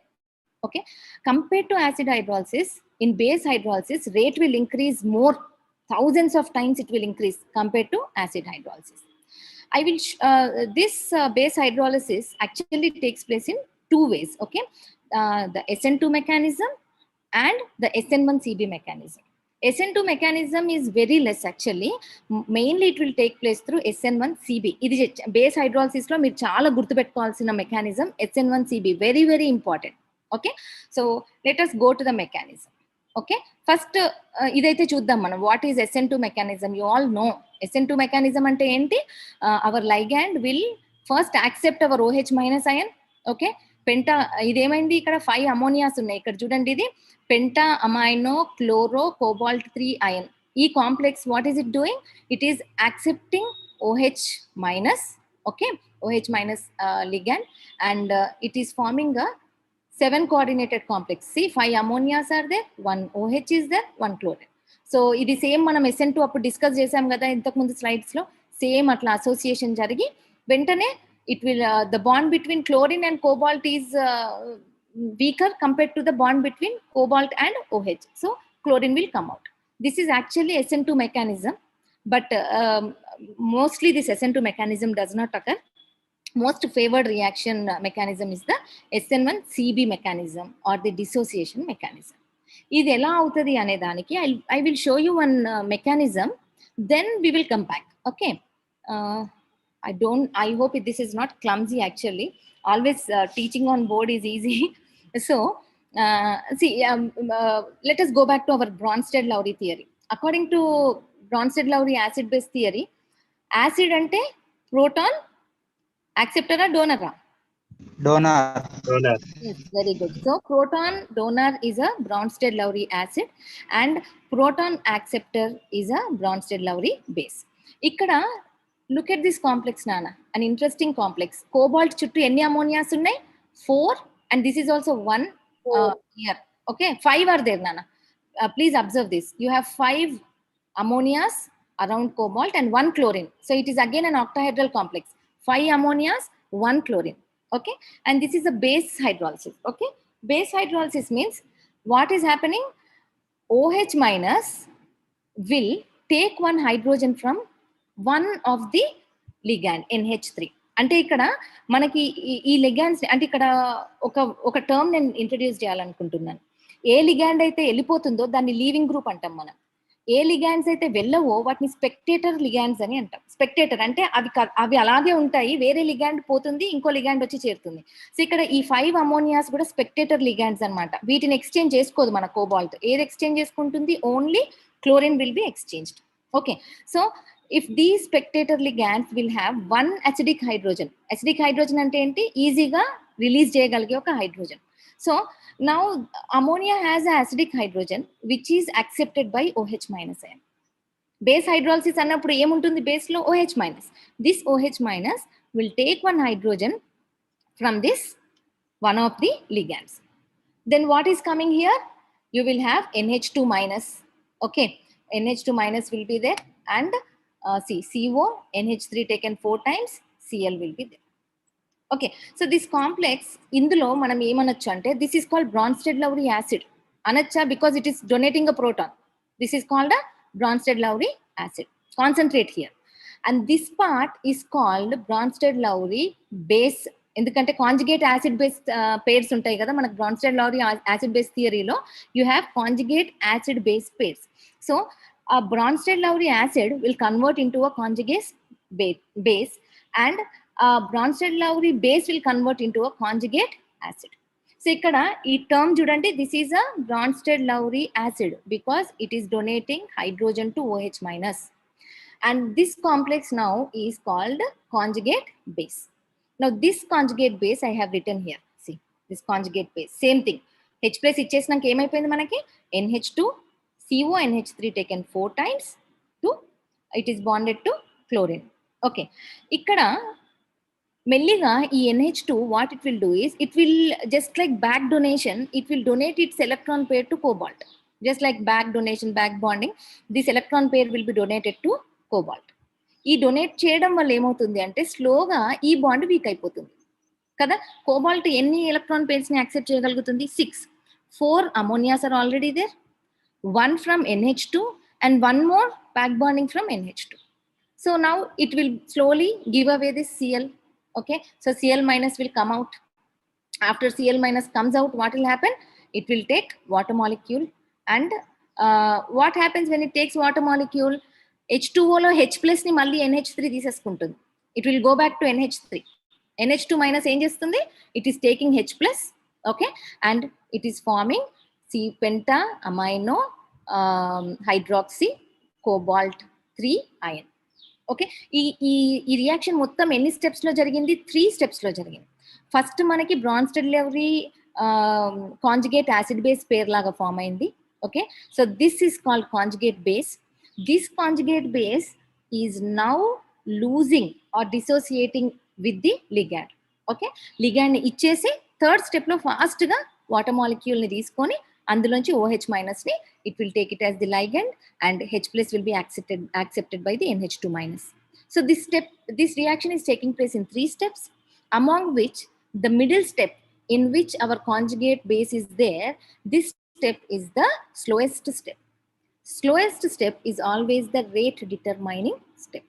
Okay, compared to acid hydrolysis, in base hydrolysis rate will increase more, thousands of times it will increase compared to acid hydrolysis. I will this base hydrolysis actually takes place in 2 ways. Okay, the SN2 mechanism and the SN1CB mechanism. SN2 mechanism is very less actually. Mainly it will take place through SN1CB. ఇది base hydrolysis లో మీరు చాలా గుర్తుపెట్టుకోవాల్సిన mechanism SN1CB. Very very important. Okay, so let us go to the mechanism. Okay, first ఇదైతే చూద్దాం మనం. What is SN2 mechanism? You all know SN2 mechanism అంటే ఏంటి? Our ligand will first accept our OH minus ion. Okay, penta ఇదేమైంది, ఇక్కడ 5 ammonias ఉన్నాయి. ఇక్కడ చూడండి, ఇది penta amino chloro cobalt 3 ion. ఈ complex what is it doing? It is accepting OH minus, okay, OH minus ligand, and it is forming a 7 coordinated complex. See, 5 ammonias are there, 1 OH is there, 1 chlorine. So ఇది same మనం SN2 అప్పుడు discuss చేసాం కదా ఇంతకు ముందు slides లో. Same అట్లా association జరిగి వెంటనే it will the bond between chlorine and cobalt is weaker compared to the bond between cobalt and OH. So chlorine will come out. This is actually SN2 mechanism, but mostly this SN2 mechanism does not occur. Most favored reaction mechanism is the SN1CB mechanism or the dissociation mechanism. ఇది ఎలా అవుతుంది అనే దానికి I will show you one mechanism, then we will come back. Okay, I hope this is not clumsy actually. Always teaching on board is easy. So see, let us go back to our Bronsted-Lowry theory. According to Bronsted-Lowry acid base theory, acid ante proton acceptor or donor? Donor. Yes, very good. So proton donor is a Bronsted-Lowry acid and proton acceptor is a Bronsted-Lowry base. ikkada look at this complex, Nana. An interesting complex. Cobalt chuttu enni ammonias unnai? 4, and this is also 1 here. Okay, 5 are there, Nana. Please observe this. You have 5 ammonias around cobalt and 1 chlorine. So it is again an octahedral complex. 5 ammonias, 1 chlorine. Okay, and this is a base hydrolysis. Okay, base hydrolysis means what is happening? OH minus will take 1 hydrogen from one of the ligand, NH3. అంటే ఇక్కడ మనకి ఈ ligands అంటే ఇక్కడ ఒక term నేను introduce చేయాలనుకుంటున్నాను. ఏ ligand అయితే వెళ్ళిపోతుందో దాన్ని లీవింగ్ గ్రూప్ అంటాం మనం. ఏ లిగాండ్స్ అయితే వెళ్ళవో వాటిని స్పెక్టేటర్ లిగాండ్స్ అని అంటాం. స్పెక్టేటర్ అంటే అవి అలాగే ఉంటాయి, వేరే లిగాండ్ పోతుంది, ఇంకో లిగాండ్ వచ్చి చేరుతుంది. సో ఇక్కడ ఈ 5 అమోనియాస్ కూడా స్పెక్టేటర్ లిగాండ్స్ అన్నమాట. వీటిని ఎక్స్చేంజ్ చేసుకోదు మన కోబాల్ట్. ఏది ఎక్స్చేంజ్ చేసుకుంటుంది? Only chlorine will be exchanged. Okay, so if these spectator ligands will have 1 acidic hydrogen. Acidic hydrogen ante enti? Easy ga release cheyagalge oka hydrogen. So now ammonia has an acidic hydrogen which is accepted by OH minus ion. Base hydrolysis annappudu em untundi base lo? OH minus. This OH minus will take 1 hydrogen from this one of the ligands. Then what is coming here? You will have NH2 minus. Okay, NH2 minus will be there, and see, CO, NH3 taken 4 times, Cl will be there. Okay, so this complex indulo manam emanachchu ante this is called Bronsted-Lowry acid anacha because it is donating a proton. This is called a Bronsted-Lowry acid. Concentrate here, and this part is called Bronsted-Lowry base. ఎందుకంటే conjugate acid base pairs ఉంటాయి కదా మనకు Bronsted-Lowry acid base థియరీలో. You have conjugate acid base pairs. So a Bronsted-Lowry acid will convert into a conjugate base, and a Bronsted-Lowry base will convert into a conjugate acid. So ikkada ee term chudandi, this is a Bronsted-Lowry acid because it is donating hydrogen to OH minus, and this complex now is called conjugate base. Now this conjugate base I have written here. See, this conjugate base, same thing. H plus ఇచ్చేసినాక ఏమైపోయింది మనకి? NH2 CO, NH3 taken 4 times to it is bonded to chlorine. Okay, ikkada melliga ee NH2 what it will do is it will just like back donation, it will donate its electron pair to cobalt. Just like back donation, back bonding, this electron pair will be donated to cobalt. ఈ donate చేయడం వల్ల ఏమవుతుంది అంటే స్లోగా ఈ bond week అయిపోతుంది కదా. Cobalt ఎన్ని ఎలక్ట్రాన్ పేర్స్ ని యాక్సెప్ట్ చేయగలుగుతుంది? 6. 4 ammonias are already there, 1 from NH2 and 1 more back bonding from NH2. So now it will slowly give away this Cl. Okay, so Cl minus will come out. After Cl minus comes out, what will happen? It will take water molecule and what happens when it takes water molecule? H2O లో H plus ని మళ్ళీ NH3 తీసేసుకుంటుంది. It will go back to NH3. NH2 minus ఏం చేస్తుంది? It is taking H plus, okay, and it is forming C penta amino hydroxy cobalt 3 ion. Okay, ఈ reaction మొత్తం ఎన్ని steps లో జరిగింది? 3 స్టెప్స్ లో జరిగింది. ఫస్ట్ మనకి Bronsted Lowry conjugate acid base pair లాగా ఫామ్ అయింది. Okay, so this is called conjugate base. This conjugate base is now losing or dissociating with the ligand. Okay, ligand ని ఇచ్చేసి థర్డ్ స్టెప్ లో fast గా water molecule ని తీసుకొని అందులోంచి OH minus ని it will take it as the ligand and H plus will be accepted by the NH2 minus. So this reaction is taking place in 3 steps, among which the middle step in which our conjugate base is there, this step is the slowest step. Slowest step is always the rate determining step.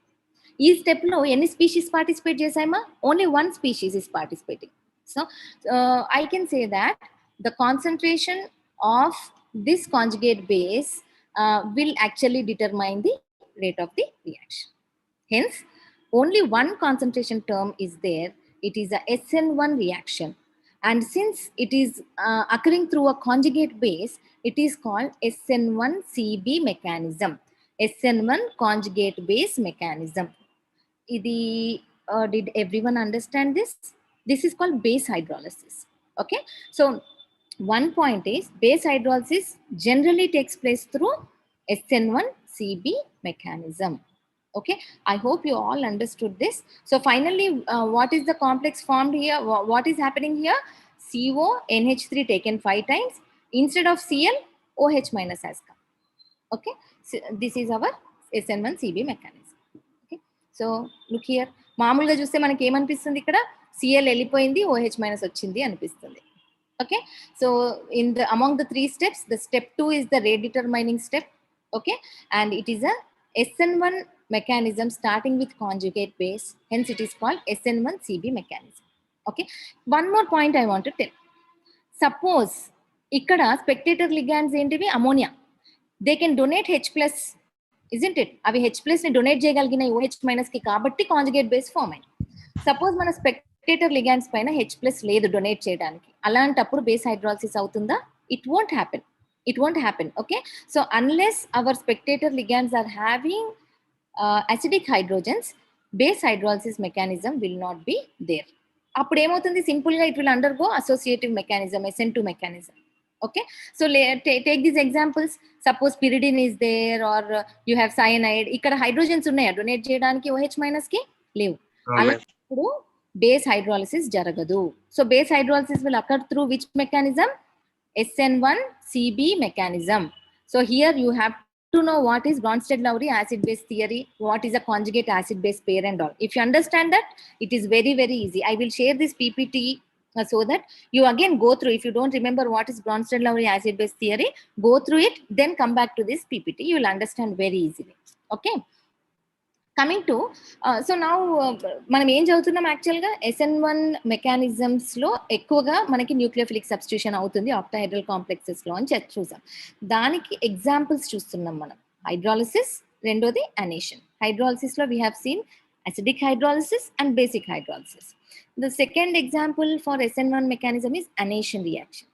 ఈ step లో ఎన్ని species participate చేసాయమ్మా? Only 1 species is participating. So I can say that the concentration of this conjugate base will actually determine the rate of the reaction. Hence, only one concentration term is there. It is a SN1 reaction. And since it is occurring through a conjugate base, it is called SN1CB mechanism. SN1 conjugate base mechanism. Did everyone understand this? This is called base hydrolysis. Okay, so one point is base hydrolysis generally takes place through SN1CB mechanism. Okay, I hope you all understood this. So finally, what is the complex formed here? What is happening here? CO NH3 taken 5 times. Instead of Cl, OH minus has come. Okay, so this is our SN1CB mechanism. Okay, so look here. మామూలుగా చూస్తే మనకి ఏమనిపిస్తుంది? ఇక్కడ Cl వెళ్ళిపోయింది, OH minus వచ్చింది అనిపిస్తుంది. Okay, so among the 3 steps, the step 2 is the rate determining step. Okay, and it is a SN1 mechanism starting with conjugate base. Hence it is called SN1CB mechanism. Okay, one more point I want to tell. Suppose ikkada spectator ligands entivi ammonia, they can donate H plus, isn't it? Avi H plus ni donate cheyagalgina OH minus ki kabatti conjugate base form ayi. Suppose mana spectator ligands paina H plus లేదు donate చేయడానికి, అలాంటప్పుడు base hydrolysis అవుతుందా? It won't happen. Okay, so unless our spectator ligands are having acidic hydrogens, base hydrolysis mechanism will not be there. అప్పుడు ఏమవుతుంది? Simple గా it will undergo associative mechanism, SN2 mechanism. Okay, so take these examples. Suppose pyridine is there or you have cyanide. ఇక్కడ hydrogens ఉన్నాయా donate చేయడానికి OH minus కి? లేవు. అలాంటప్పుడు base hydrolysis jaragadu. So base hydrolysis will occur through which mechanism? SN1CB mechanism. So here you have to know what is Bronsted-Lowry acid base theory, what is a conjugate acid base pair and all. If you understand that, it is very, very easy. I will share this PPT so that you again go through. If you don't remember what is Bronsted-Lowry acid base theory, go through it, then come back to this PPT. You will understand very easily. Okay. Coming to so now మనం ఏం చదువుతున్నాం? యాక్చువల్గా SN1 mechanisms లో ఎక్కువగా మనకి nucleophilic substitution అవుతుంది octahedral complexes లో అని చూసాం. దానికి ఎగ్జాంపుల్స్ చూస్తున్నాం మనం. హైడ్రాలిసిస్, రెండోది అనేషన్. హైడ్రాలిసిస్ లో we have seen acidic hydrolysis and basic hydrolysis. The second example for SN1 mechanism is anation reaction.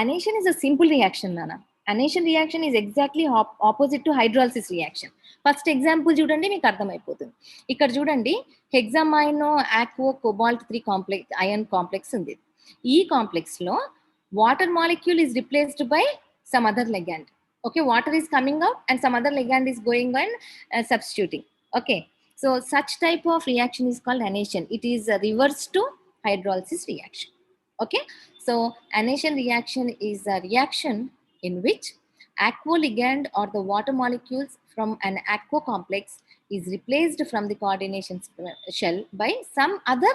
Anation is a simple reaction, Nana. Anation reaction is exactly opposite to hydrolysis reaction. First example చూడండి, మీకు అర్థమైపోతుంది. ఇక్కడ చూడండి, హెక్సామైనో ఆక్వో cobalt 3 complex అయన్ complex ఉంది. ఈ complex లో water molecule is replaced by some other ligand. Okay, water is coming out and some other ligand is going and substituting. Okay, so such type of reaction is called anation. It is a reverse to hydrolysis reaction. Okay, so anation reaction is a reaction in which aquo ligand or the water molecules from an aquo complex is replaced from the coordination shell by some other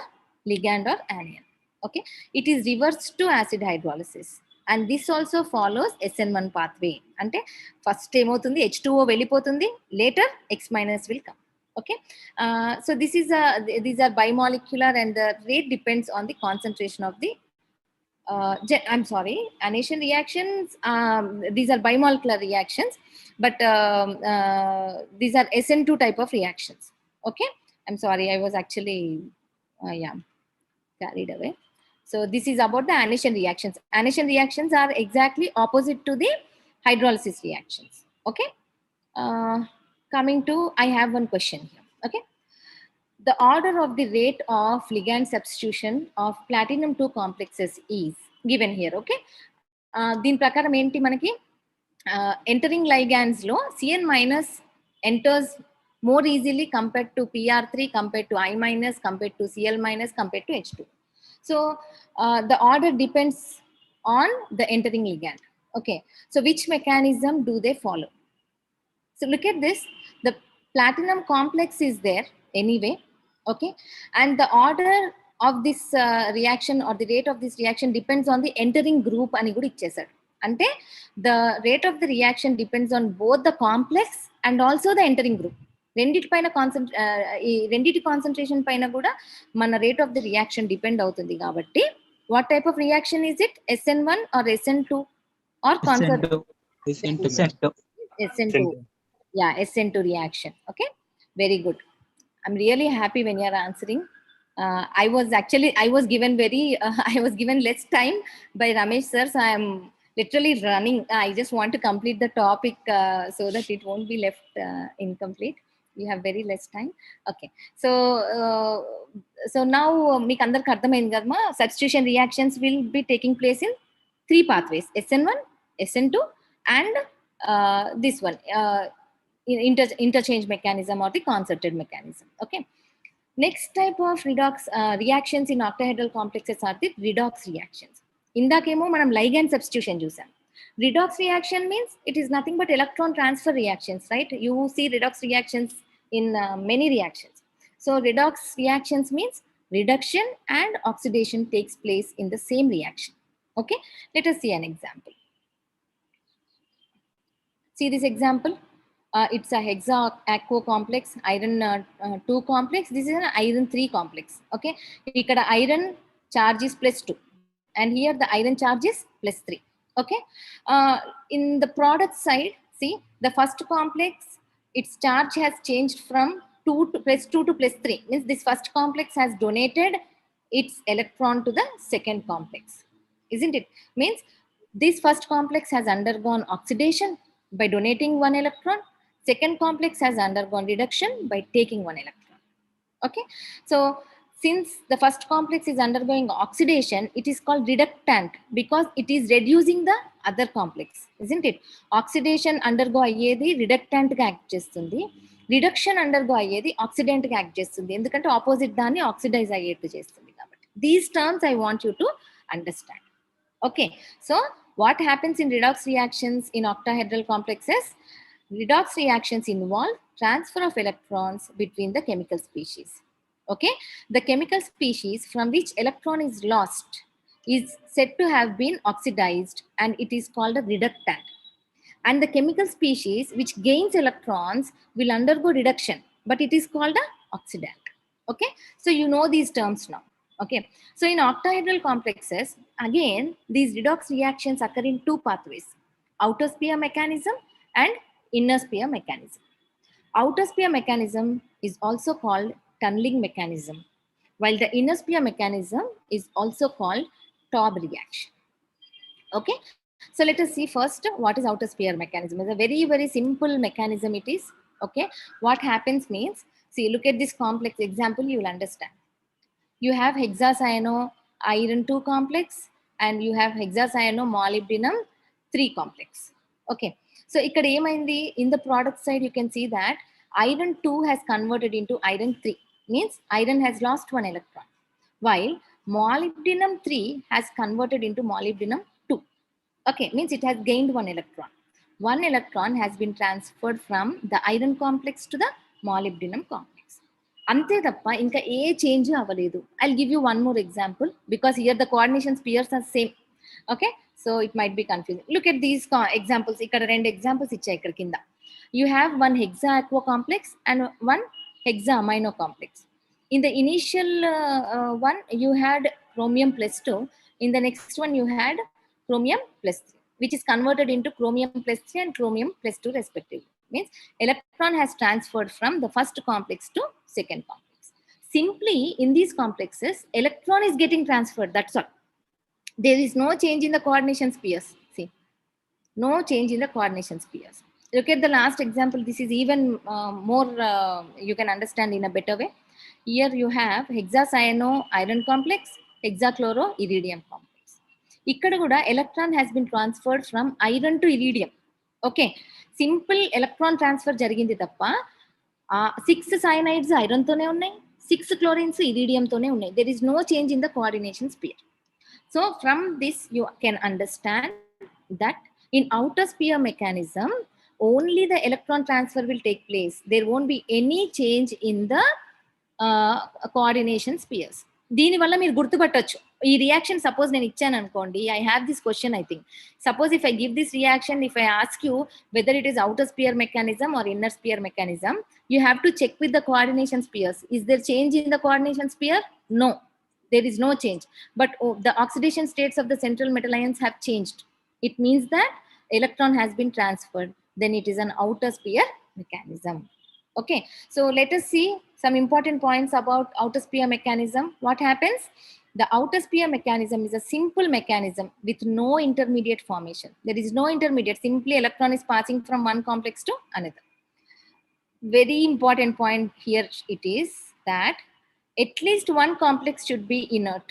ligand or anion. Okay, it is reversed to acid hydrolysis, and this also follows SN1 pathway. Ante first ఏమవుతుంది? H2O వెళ్ళిపోతుంది, later X minus will come. Okay, so these are bimolecular and the rate depends on the concentration of the I'm sorry, annihilation reactions, these are bimolecular reactions, but these are SN2 type of reactions. Okay, I'm sorry, I was actually, yeah, carried away. So this is about the annihilation reactions. Annihilation reactions are exactly opposite to the hydrolysis reactions. Okay, coming to, I have one question here. Okay, the order of the rate of ligand substitution of platinum 2 complexes is given here. Okay, దీని ప్రకారం ఏంటి మనకి entering ligands లో Cn minus enters more easily compared to PR3, compared to I minus, compared to Cl minus, compared to H2. So the order depends on the entering ligand. Okay, so which mechanism do they follow? So look at this, the platinum complex is there anyway. Okay, and the order of this reaction or the rate of this reaction depends on the entering group అని కూడా ఇచ్చేసాడు. అంటే the rate of the reaction depends on both the complex and also the entering group. రెండిటి పైన ఈ రెండిటి concentration పైన కూడా మన rate of the reaction depend అవుతుంది కాబట్టి what type of reaction is it, SN1 or SN2 or SN2. Yeah, SN2 reaction. Okay, very good. I'm really happy when you are answering. I was given I was given less time by Ramesh sir, so I am literally running. I just want to complete the topic so that it won't be left incomplete. You have very less time. Okay, so now మీకు అందరికి అర్థమైంది కదమ్మా, substitution reactions will be taking place in 3 pathways: SN1, SN2, and this one, interchange mechanism or the concerted mechanism. Okay, next type of redox reactions in octahedral complexes are the redox reactions. ఇందాకేమో మనం ligand substitution చూసాం. Redox reaction means it is nothing but electron transfer reactions, right? You see redox reactions in many reactions. So redox reactions means reduction and oxidation takes place in the same reaction. Okay, let us see an example. See this example. It's a hexa-aquo complex, iron 2 complex. This is an iron 3 complex. Okay, ఇక్కడ iron charge is +2 and here the iron charge is +3. Okay, in the product side, see the first complex, its charge has changed from 2 to +2 to +3. Means this first complex has donated its electron to the second complex, isn't it? Means this first complex has undergone oxidation by donating 1 electron. Second complex has undergone reduction by taking 1 electron. Okay, so since the first complex is undergoing oxidation, it is called reductant because it is reducing the other complex, isn't it? Oxidation undergo అయ్యేది reductant గా act చేస్తుంది, reduction undergo అయ్యేది accident గా act చేస్తుంది, ఎందుకంటే opposite దాన్ని oxidise అయ్యేట్టు చేస్తుంది కాబట్టి. These terms I want you to understand. Okay, so what happens in redox reactions in octahedral complexes? Redox reactions involve transfer of electrons between the chemical species. Okay, the chemical species from which electron is lost is said to have been oxidized and it is called a reductant. And the chemical species which gains electrons will undergo reduction, but it is called a oxidant. Okay, so you know these terms now. Okay, so in octahedral complexes, again, these redox reactions occur in 2 pathways: outer sphere mechanism and inner sphere mechanism. Outer sphere mechanism is also called tunneling mechanism, while the inner sphere mechanism is also called Taube reaction. Okay, so let us see first what is outer sphere mechanism. It's a very simple mechanism it is. Okay, what happens means, see, look at this complex example, you will understand. You have hexacyano iron 2 complex and you have hexacyano molybdenum 3 complex. Okay, so ikkada emaindi, in the product side you can see that iron 2 has converted into iron 3, means iron has lost 1 electron, while molybdenum 3 has converted into molybdenum 2. Okay, means it has gained 1 electron. 1 electron has been transferred from the iron complex to the molybdenum complex. అంతే తప్ప ఇంకా ఏ change అవ్వలేదు. I'll give you one more example because here the coordination spheres are same. Okay, so it might be confusing. Look at these examples. ఇక్కడ 2 examples ఇచ్చాయి ఇక్కడ కింద. You have one hexa aquo complex and one hexa amino complex. In the initial one, you had chromium +2 In the next one, you had chromium plus 3, which is converted into chromium plus 3 and chromium plus 2 respectively. Means electron has transferred from the first complex to second complex. Simply, in these complexes, electron is getting transferred. That's all. There is no change in the coordination pairs. See, no change in the coordination pairs. Look at the last example. This is even more, you can understand in a better way. Here you have hexacyano iron complex, hexachloro iridium complex. Ikkada kuda electron has been transferred from iron to iridium. Okay, simple electron transfer jarigindi tappa 6 cyanides iron tone unnai, 6 chlorines iridium tone unnai. There is no change in the coordination pair. So from this you can understand that in outer sphere mechanism, only the electron transfer will take place. There won't be any change in the coordination pairs. దీని వల్ల మీరు గుర్తుపట్టొచ్చు. ఈ reaction suppose నేను ఇచ్చాను అనుకోండి, I have this question. I think suppose if I give this reaction, if I ask you whether it is outer sphere mechanism or inner sphere mechanism, you have to check with the coordination pairs. Is there change in the coordination pair? No, there is no change. But the oxidation states of the central metal ions have changed. It means that electron has been transferred. Then it is an outer sphere mechanism. Okay, so let us see some important points about outer sphere mechanism. What happens? The outer sphere mechanism is a simple mechanism with no intermediate formation. There is no intermediate. Simply electron is passing from one complex to another. Very important point here it is that at least one complex should be inert.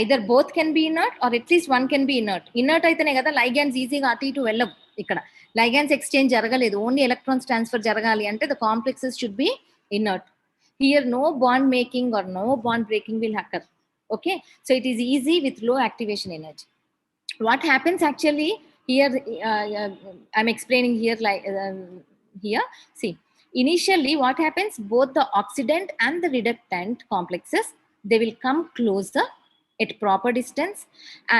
Either both can be inert or at least one can be inert. Inert aitane kada ligands easy-ga atu itu vellavu. Ikkada ligands exchange jaragaledu, only electrons transfer jaragali ante the complexes should be inert. Here no bond making or no bond breaking will occur. Okay, so it is easy with low activation energy. What happens actually here, I'm explaining here like here. See, initially what happens, both the oxidant and the reductant complexes, they will come closer at proper distance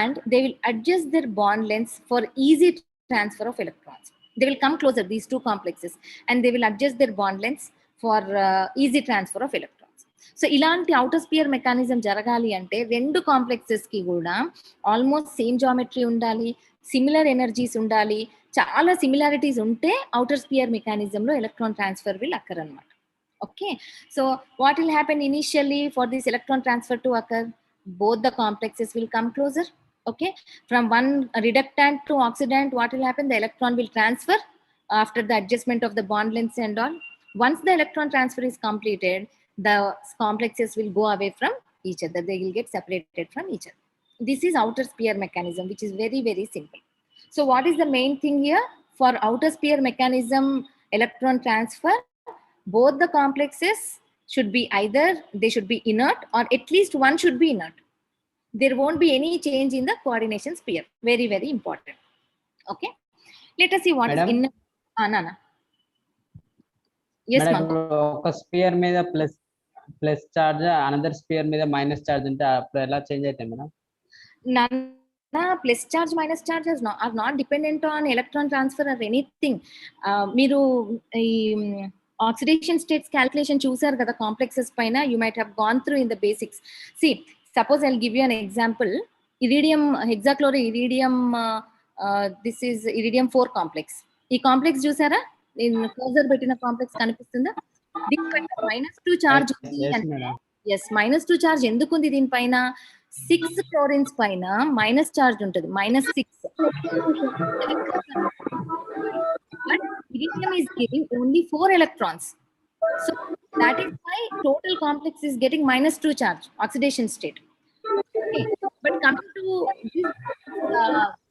and they will adjust their bond lengths for easy transfer of electrons. They will come closer, these two complexes, and they will adjust their bond lengths for easy transfer of electrons. So ilanti outer sphere mechanism jaragali ante rendu complexes ki kuda almost same geometry undali, similar energies undali, chaala similarities unte outer sphere mechanism lo electron transfer will occur anamata. Okay, so what will happen initially for this electron transfer to occur? Both the complexes will come closer. Okay, from one reductant to oxidant, what will happen? The electron will transfer after the adjustment of the bond lengths and all. Once the electron transfer is completed, the complexes will go away from each other. They will get separated from each other. This is outer sphere mechanism, which is very, very simple. So what is the main thing here? For outer sphere mechanism electron transfer, both the complexes should be either they should be inert or at least one should be inert. There won't be any change in the coordination pair. Very, very important. Okay, let us see what Madam? Is inner. Nana. Yes, ma'am. ఒక spear మీద plus charge, another spear మీద minus charge ఉంటే అప్పుడు ఎలా change అవుతాయి madam? Nana, plus charge minus charge are not dependent on electron transfer or anything. మీరు oxidation states calculation చూసారు కదా complexes పైన, you might have gone through in the basics. See, suppose I'll give you an example. Iridium, hexachloro iridium, this is iridium 4 complex. ఈ complex చూసారా? Cursor పెట్టిన complex కనిపిస్తుందా? దీనిపైన -2 charge ఉంది అంటే, yes, -2 చార్జ్ ఎందుకు ఉంది దీనిపైన? 6 chlorines పైన మైనస్ చార్జ్ ఉంటుంది, -6. But iridium is giving only 4 electrons. So that is why total complex is getting -2 charge, oxidation state. Okay. But coming to this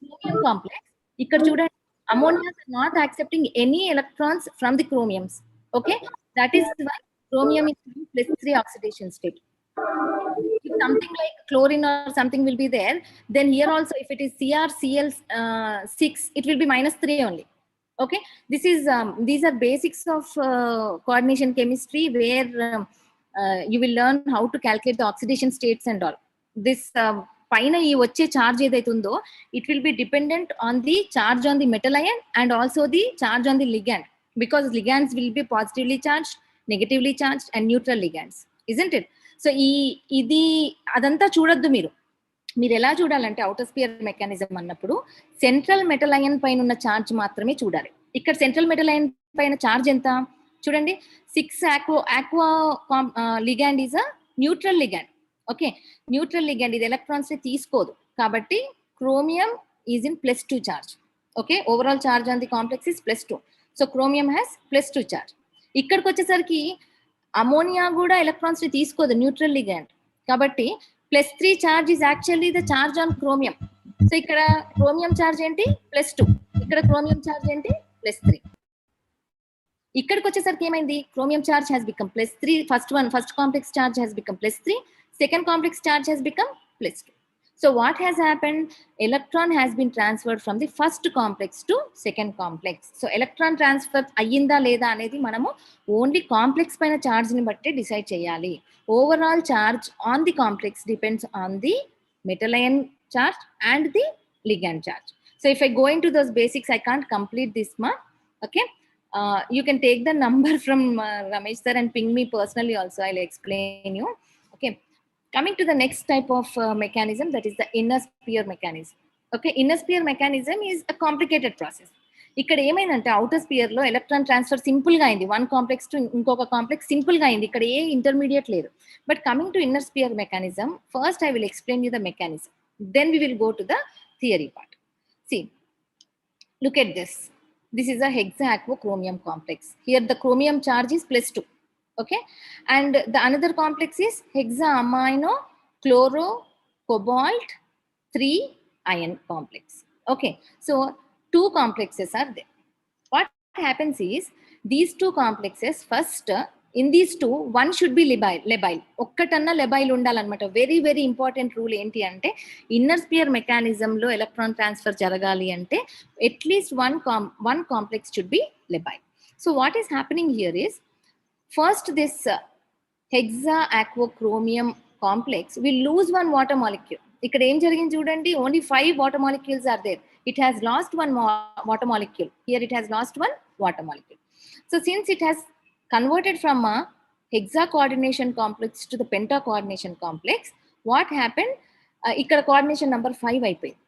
chromium complex, ikkada chudandi, ammonias are not accepting any electrons from the chromiums. Okay, that is why chromium is +3 oxidation state. If something like chlorine or something will be there, then here also if it is CrCl6, it will be -3 only. Okay, this is these are basics of coordination chemistry, where you will learn how to calculate the oxidation states and all. This పైన ఈ వచ్చే charge ఏదైతే ఉందో, it will be dependent on the charge on the metal ion and also the charge on the ligand, because ligands will be positively charged, negatively charged and neutral ligands, isn't it? So ఇది అదంతా చూడొద్దు మీరు. మీరు ఎలా చూడాలంటే outer spear mechanism అన్నప్పుడు central metal అయన్ పైన ఉన్న ఛార్జ్ మాత్రమే చూడాలి. ఇక్కడ సెంట్రల్ మెటల్ అయన్ పైన ఛార్జ్ ఎంత చూడండి, 6 aqua ligand is a neutral ligand. Okay, neutral ligand ఇది ఎలక్ట్రాన్స్ ని తీసుకోదు కాబట్టి chromium is in +2 charge. Okay, overall charge on the complex is +2. So chromium has +2 charge. ఇక్కడికి వచ్చేసరికి అమోనియా కూడా ఎలక్ట్రాన్స్ ని తీసుకోదు, న్యూట్రల్ లిగాండ్ కాబట్టి +3 charge is actually the charge on chromium. So ఇక్కడ క్రోమియం చార్జ్ ఏంటి +2, ఇక్కడ క్రోమియం చార్జ్ ఏంటి +3. ఇక్కడికి వచ్చేసరికి ఏమైంది, chromium charge has become +3. First complex charge has become +3, second complex charge has become +2. So what has happened? Electron has been transferred from the first complex to second complex. So electron transfer అయ్యిందా లేదా అనేది మనము only complex పైన charge ని బట్టి decide చేయాలి. Overall charge on the complex depends on the metal ion charge and the ligand charge. So if I go into those basics, I can't complete this ma. Okay, you can take the number from Ramesh sir and ping me personally also. I'll explain you. Okay, coming to the next type of mechanism, that is the inner sphere mechanism. Okay, inner sphere mechanism is a complicated process. ఇక్కడ ఏమైందంటే outer sphere లో electron transfer simple గా అయింది, one complex to ఇంకొక complex simple గా అయింది, ఇక్కడ ఏ ఇంటర్మీడియట్ లేదు. But coming to inner sphere mechanism, first I will explain you the mechanism, then we will go to the theory part. See, look at this. This is a hexa-aquo-chromium complex. Here the chromium charge is +2. Okay, and the another complex is hexa-amino-chloro-cobalt 3 ion complex. Okay, so 2 complexes are there. What happens is these 2 complexes, first in these 2 one should be labile. ఒక్కటన్నా labile ఉండాలన్నమాట. Very very important rule ఏంటి అంటే inner sphere mechanism లో electron transfer జరగాలి అంటే at least one complex should be labile. So what is happening here is, first this hexa-aquo-chromium complex will lose one water molecule. ఇక్కడ ఏం జరిగింది చూడండి, only 5 water molecules are there. It has lost one water molecule. Here it has lost one water molecule. So since it has converted from a hexa coordination complex to the penta coordination complex, what happened, ఇక్కడ coordination number 5 అయిపోయింది.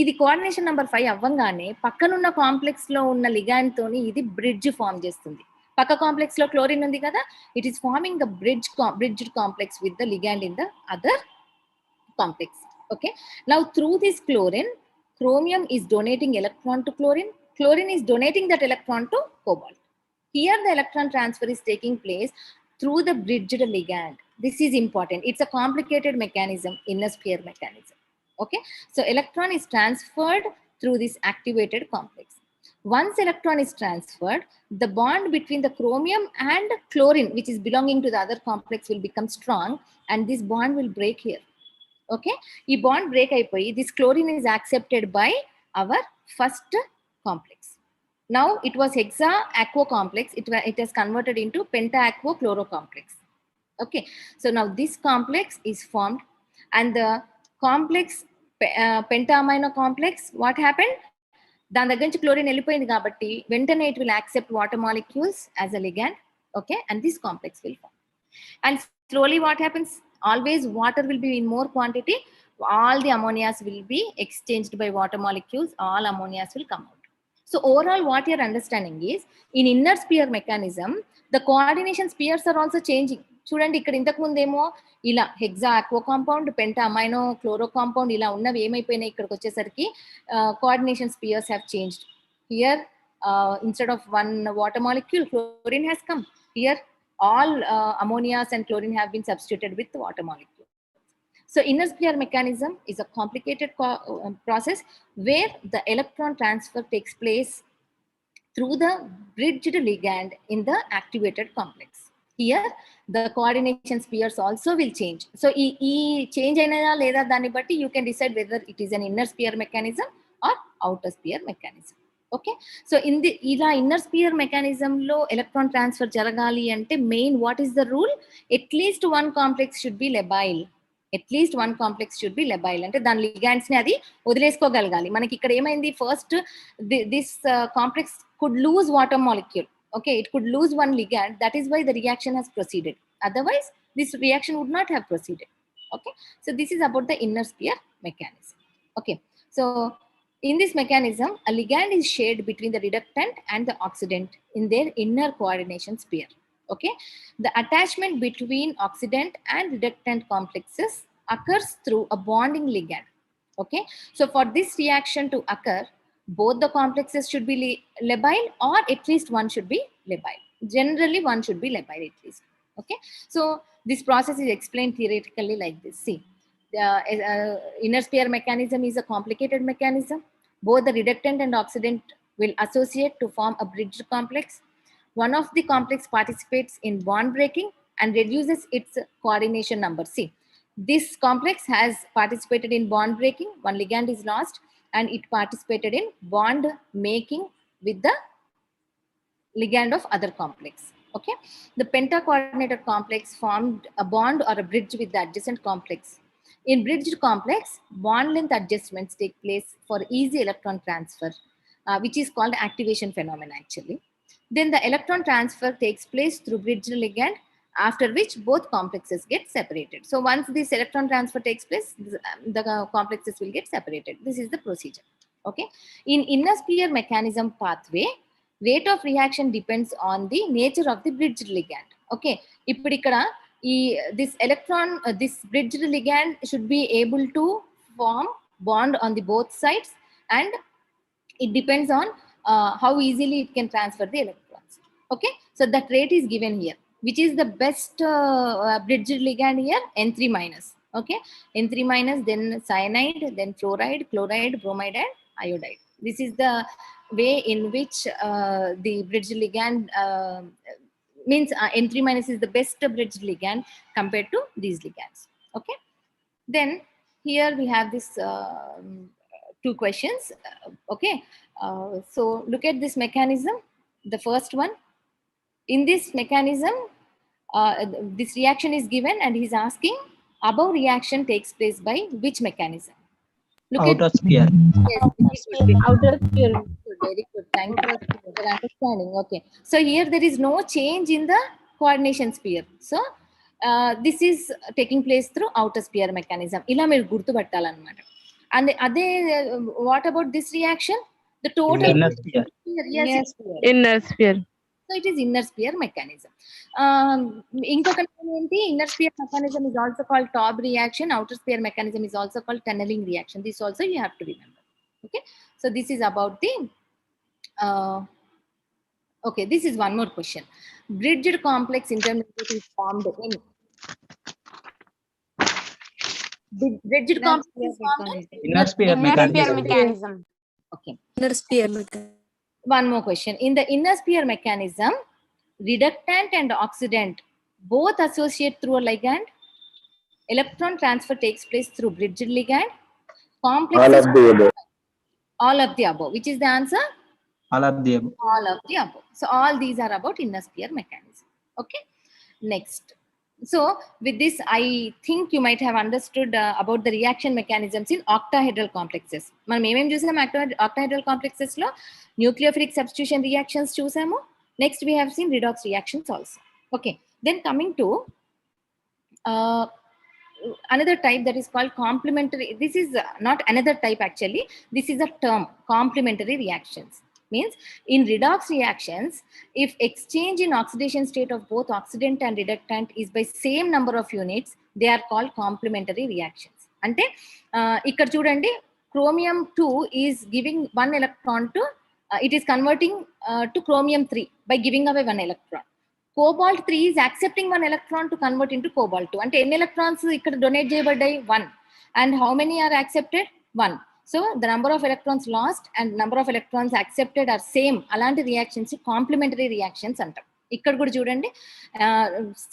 ఇది coordination number 5 అవ్వంగానే పక్కనున్న complex లో ఉన్న ligand తోని ఇది bridge form చేస్తుంది. పక్క కాంప్లెక్స్ లో క్లోరిన్ ఉంది కదా, it is forming the bridged complex with the ligand in the other complex. Okay, now through this chlorine, chromium is donating electron to chlorine is donating that electron to cobalt. Here the electron transfer is taking place through the bridged ligand. This is important. It's a complicated mechanism, inner sphere mechanism. Okay, so electron is transferred through this activated complex. Once electron is transferred, the bond between the chromium and chlorine, which is belonging to the other complex, will become strong, and this bond will break here. Okay, ee bond break అయిపోయి this chlorine is accepted by our first complex. Now it was hexa-aquo complex, it has converted into penta-aquo-chloro complex. Okay, so now this complex is formed, and the complex penta-amino complex, what happened, దాని దగ్గర నుంచి chlorine వెళ్ళిపోయింది కాబట్టి వెంటనే it will accept water molecules as a ligand. Okay, and this complex will form, and slowly what happens, always water will be in more quantity, all the ammonias will be exchanged by water molecules, all ammonias will come out. So overall what you are understanding is, in inner sphere mechanism the coordination spheres are also changing. చూడండి, ఇక్కడ ఇంతకు ముందేమో ఇలా hexa aquo compound, penta amino chloro compound ఇలా ఉన్నవి ఏమైపోయినాయి, ఇక్కడికి వచ్చేసరికి coordination spheres have changed. Here instead of one water molecule, chlorine has come. Here all ammonias and chlorine have been substituted with water molecule. So inner sphere mechanism is a complicated process where the electron transfer takes place through the bridged ligand in the activated complex. Here the coordination spheres also will change. So e change ainada leda dani batti you can decide whether it is an inner sphere mechanism or outer sphere mechanism. Okay, so in the inner sphere mechanism lo electron transfer jaragali ante main what is the rule, at least one complex should be labile. అంటే దాని ligands ని అది వదిలేసుకోగలగాలి. మనకి ఇక్కడ ఏమైంది, first this complex could lose water molecule. Okay, it could lose one ligand, that is why the reaction has proceeded, otherwise this reaction would not have proceeded. Okay, so this is about the inner sphere mechanism. Okay, so in this mechanism, a ligand is shared between the reductant and the oxidant in their inner coordination sphere. Okay, the attachment between oxidant and reductant complexes occurs through a bonding ligand. Okay, so for this reaction to occur, both the complexes should be labile, or at least one should be labile. Generally, one should be labile at least. Okay, so this process is explained theoretically like this. See, the inner sphere mechanism is a complicated mechanism. Both the reductant and oxidant will associate to form a bridged complex. One of the complex participates in bond breaking and reduces its coordination number. See, this complex has participated in bond breaking, one ligand is lost, and it participated in bond making with the ligand of other complex. Okay, the pentacoordinated complex formed a bond or a bridge with the adjacent complex. In bridged complex, bond length adjustments take place for easy electron transfer, which is called activation phenomenon actually. Then the electron transfer takes place through bridged ligand, after which both complexes get separated. So once this electron transfer takes place, the complexes will get separated. This is the procedure. Okay, in inner sphere mechanism pathway, rate of reaction depends on the nature of the bridged ligand. Okay, ఇప్పుడు ఇక్కడ this electron, this bridged ligand should be able to form bond on the both sides, and it depends on how easily it can transfer the electrons. Okay, so that rate is given here. Which is the best bridged ligand here? N3 minus. Okay, N3 minus, then cyanide, then fluoride, chloride, bromide, and iodide. This is the way in which the bridged ligand means N3 minus is the best bridged ligand compared to these ligands. Okay, then here we have this two questions. Okay, so look at this mechanism. The first one, in this mechanism, this reaction is given and he's asking above reaction takes place by which mechanism? Look Outer at sphere. yes, very good. Outer sphere. Very good. Thank you for understanding. Okay, so here there is no change in the coordination sphere. So this is taking place through outer sphere mechanism. ఇలా మీరు గుర్తుపట్టాలన్నమాట. And అదే what about this reaction? The total Inner sphere. yes, Inner sphere. so it is inner sphere mechanism. Incorrect inner sphere mechanism is also called Taube reaction. Outer sphere mechanism is also called tunneling reaction. This also you have to remember. Okay, so this is about the okay, this is one more question. Bridged complex intermediate is formed in bridged complex is formed in Inner sphere Inner sphere mechanism. mechanism. okay. Inner sphere mechanism. One more question. In the inner sphere mechanism, reductant and oxidant both associate through a ligand. Electron transfer takes place through bridged ligand. Complex All of the above. all of the above. Which is the answer? All of the above. All of the above. So all these are about inner sphere mechanism. Okay. Next. So with this, I think you might have understood about the reaction mechanisms in octahedral complexes. మనం ఏమేం చూసాం octahedral complexes లో nucleophilic substitution reactions చూసాము. Next we have seen redox reactions also. Okay, then coming to another type that is called complementary. This is not another type actually. This is a term, complementary reactions. Means in redox reactions, if exchange in oxidation state of both oxidant and reductant is by same number of units, they are called complementary reactions. Ante ikkada chudandi, chromium 2 is giving one electron to it is converting to chromium 3 by giving away one electron. Cobalt 3 is accepting one electron to convert into cobalt 2. Ante ఎన్ని electrons ikkada donate cheyabaddayi? 1. And how many are accepted? 1. So the number of electrons lost and number of electrons accepted are same. Alanti reactions complementary reactions antam. Ikkada kuda chudandi,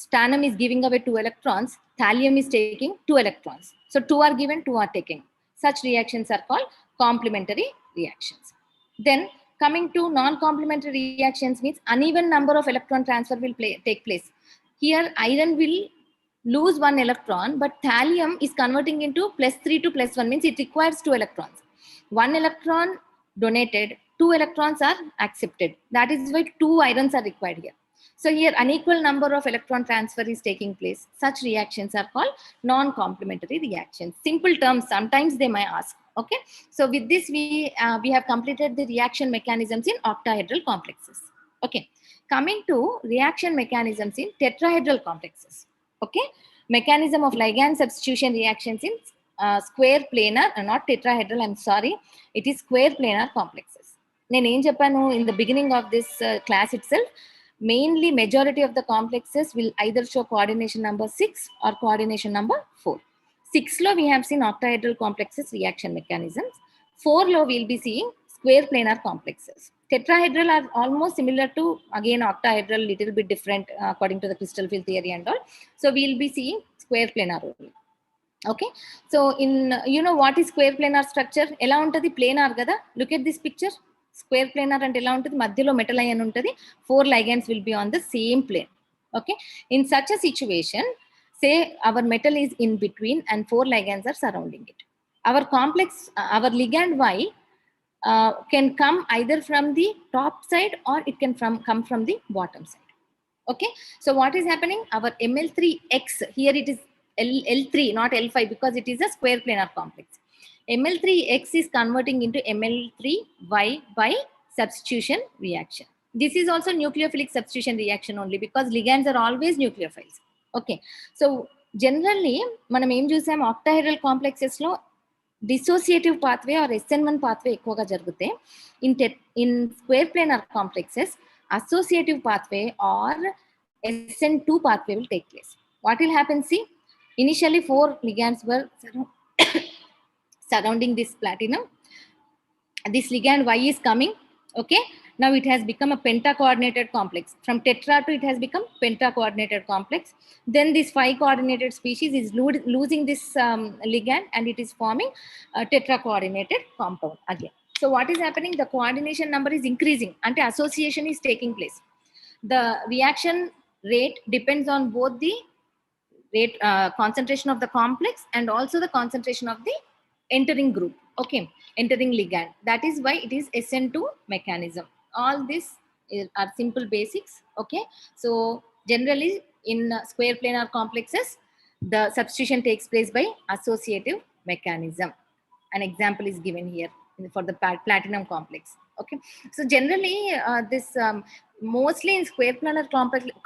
stannum is giving away 2 electrons, thallium is taking 2 electrons. So 2 are given, 2 are taken. Such reactions are called complementary reactions. Then coming to non-complementary reactions means uneven number of electron transfer will take place. Here iron will lose 1 electron, but thallium is converting into +3 to +1, means it requires 2 electrons. 1 electron donated, 2 electrons are accepted. That is why 2 irons are required here. So here unequal number of electron transfer is taking place. Such reactions are called non-complementary reactions. Simple terms, sometimes they may ask. Okay, so with this we have completed the reaction mechanisms in octahedral complexes. Okay, coming to reaction mechanisms in tetrahedral complexes. Okay, mechanism of ligand substitution reactions in square planar, not tetrahedral, I'm sorry, it is square planar complexes. In the beginning of this class itself, mainly majority of the complexes will either show coordination number 6 or coordination number 4. 6 law we have seen octahedral complexes reaction mechanisms. 4 law we will be seeing square planar complexes. Tetrahedral are almost similar to, again, octahedral, little bit different according to the crystal field theory and all. So we will be seeing square planar only. Okay, so in, what is square planar structure? Ela untadi planar gada. Look at this picture. Square planar and ela untadi madhyalo metal ion untadi. 4 ligands will be on the same plane. Okay, in such a situation, say our metal is in between and 4 ligands are surrounding it. Our complex, our ligand Y can come either from the top side or it can come from the bottom side. Okay, so what is happening? Our Ml3X, here it is L3, not L5, because it is a square planar complex. Ml3X is converting into Ml3Y by substitution reaction. This is also nucleophilic substitution reaction only, because ligands are always nucleophiles. Okay, so generally మనం ఏం చూసాం, octahedral complexes లో dissociative pathway or SN1 pathway ఎక్కువగా జరుగుతాయి. In square planar complexes, associative pathway or SN2 pathway will take place. What will happen? See, initially 4 ligands were surrounding this platinum. This ligand Y is coming. Okay, now it has become a penta-coordinated complex. From tetra to it has become penta-coordinated complex. Then this 5-coordinated species is losing this ligand and it is forming a tetra-coordinated compound again. So what is happening? The coordination number is increasing and association is taking place. The reaction rate depends on both the rate concentration of the complex and also the concentration of the entering group. Okay, entering ligand. That is why it is SN2 mechanism. All this are simple basics. Okay, so generally in square planar complexes, the substitution takes place by associative mechanism. An example is given here for the platinum complex. Okay, so generally this mostly in square planar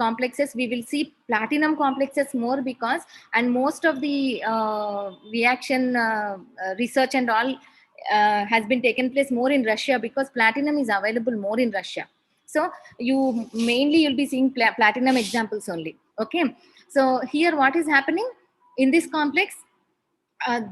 complexes we will see platinum complexes more, because and most of the reaction research and all has been taken place more in Russia, because platinum is available more in Russia. So you'll be seeing platinum examples only. Okay, so here what is happening in this complex?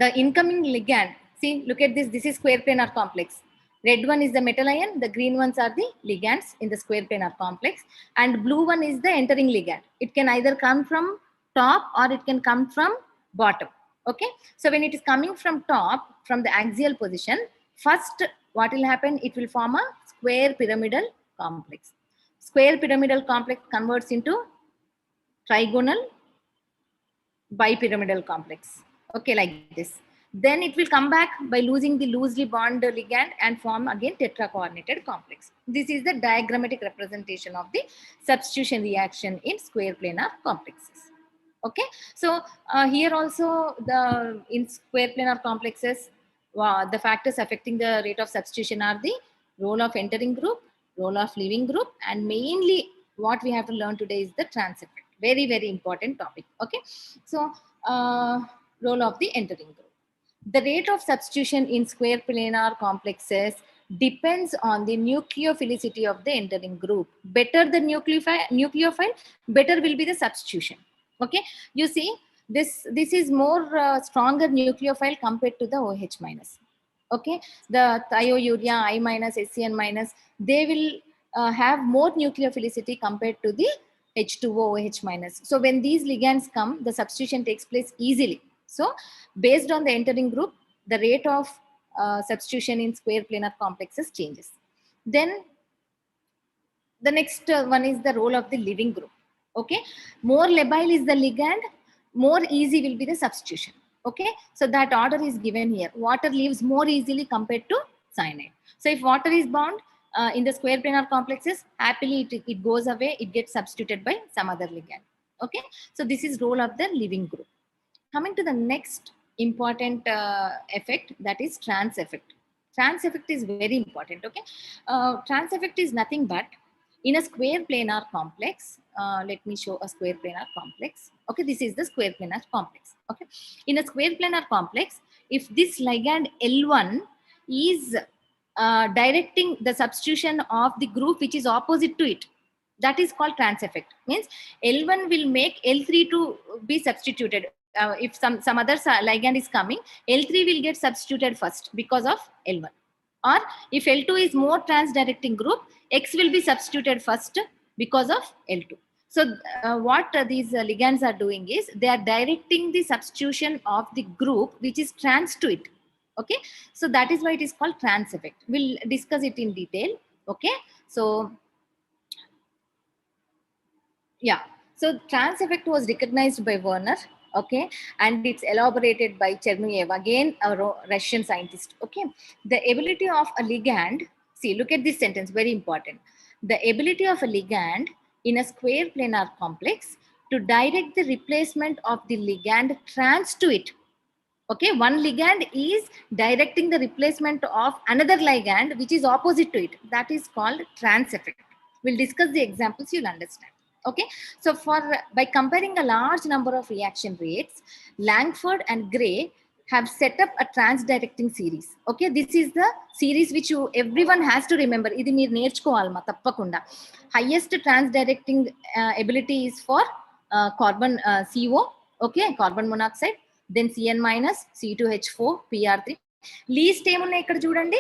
The incoming ligand, see, look at this. This is square planar complex. Red one is the metal ion, the green ones are the ligands in the square planar complex, and blue one is the entering ligand. It can either come from top or it can come from bottom. Okay, so when it is coming from top, from the axial position, first what will happen? It will form a square pyramidal complex. Square pyramidal complex converts into trigonal bipyramidal complex. Okay, like this. Then it will come back by losing the loosely bonded ligand and form again tetra-coordinated complex. This is the diagrammatic representation of the substitution reaction in square planar complexes. Okay, so here also in square planar complexes, the factors affecting the rate of substitution are the role of entering group, role of leaving group, and mainly what we have to learn today is the trans effect. Very, very important topic. Okay, so role of the entering group. The rate of substitution in square planar complexes depends on the nucleophilicity of the entering group. Better the nucleophile, better will be the substitution. Okay, you see, this is more stronger nucleophile compared to the OH minus. Okay, the thiourea, I minus, SCN minus, they will have more nucleophilicity compared to the H2O, OH minus. So when these ligands come, the substitution takes place easily. So based on the entering group, the rate of substitution in square planar complexes changes. Then the next one is the role of the leaving group. Okay, more labile is the ligand, more easy will be the substitution. Okay, so that order is given here. Water leaves more easily compared to cyanide. So if water is bound, in the square planar complexes, happily it goes away, it gets substituted by some other ligand. Okay, so this is role of the leaving group. Coming to the next important effect, that is trans effect. Trans effect is very important. Okay, trans effect is nothing but in a square planar complex. Let me show a square planar complex. Okay, this is the square planar complex. Okay, in a square planar complex, if this ligand L1 is directing the substitution of the group which is opposite to it, that is called trans effect. Means L1 will make L3 to be substituted. If some other ligand is coming, L3 will get substituted first because of L1. Or if L2 is more trans-directing group, X will be substituted first because of L2. So what these ligands are doing is they are directing the substitution of the group which is trans to it. Okay, so that is why it is called trans effect. We'll discuss it in detail. Okay, so yeah, so trans effect was recognized by Werner. Okay, and it's elaborated by Chernuyev, again a Russian scientist. Okay, the ability of a ligand, see, look at this sentence, very important. The ability of a ligand in a square planar complex to direct the replacement of the ligand trans to it. Okay, one ligand is directing the replacement of another ligand which is opposite to it. That is called trans effect. We'll discuss the examples, you'll understand. Okay, so by comparing a large number of reaction rates, Langford and Gray have set up a trans-directing series. Okay, this is the series which everyone has to remember. Idi meer nerchukovalma tappakunda. Highest trans-directing ability is for carbon CO. Okay, carbon monoxide. Then Cn minus, C2H4, PR3. Least ఏమున్నాయి ఇక్కడ చూడండి,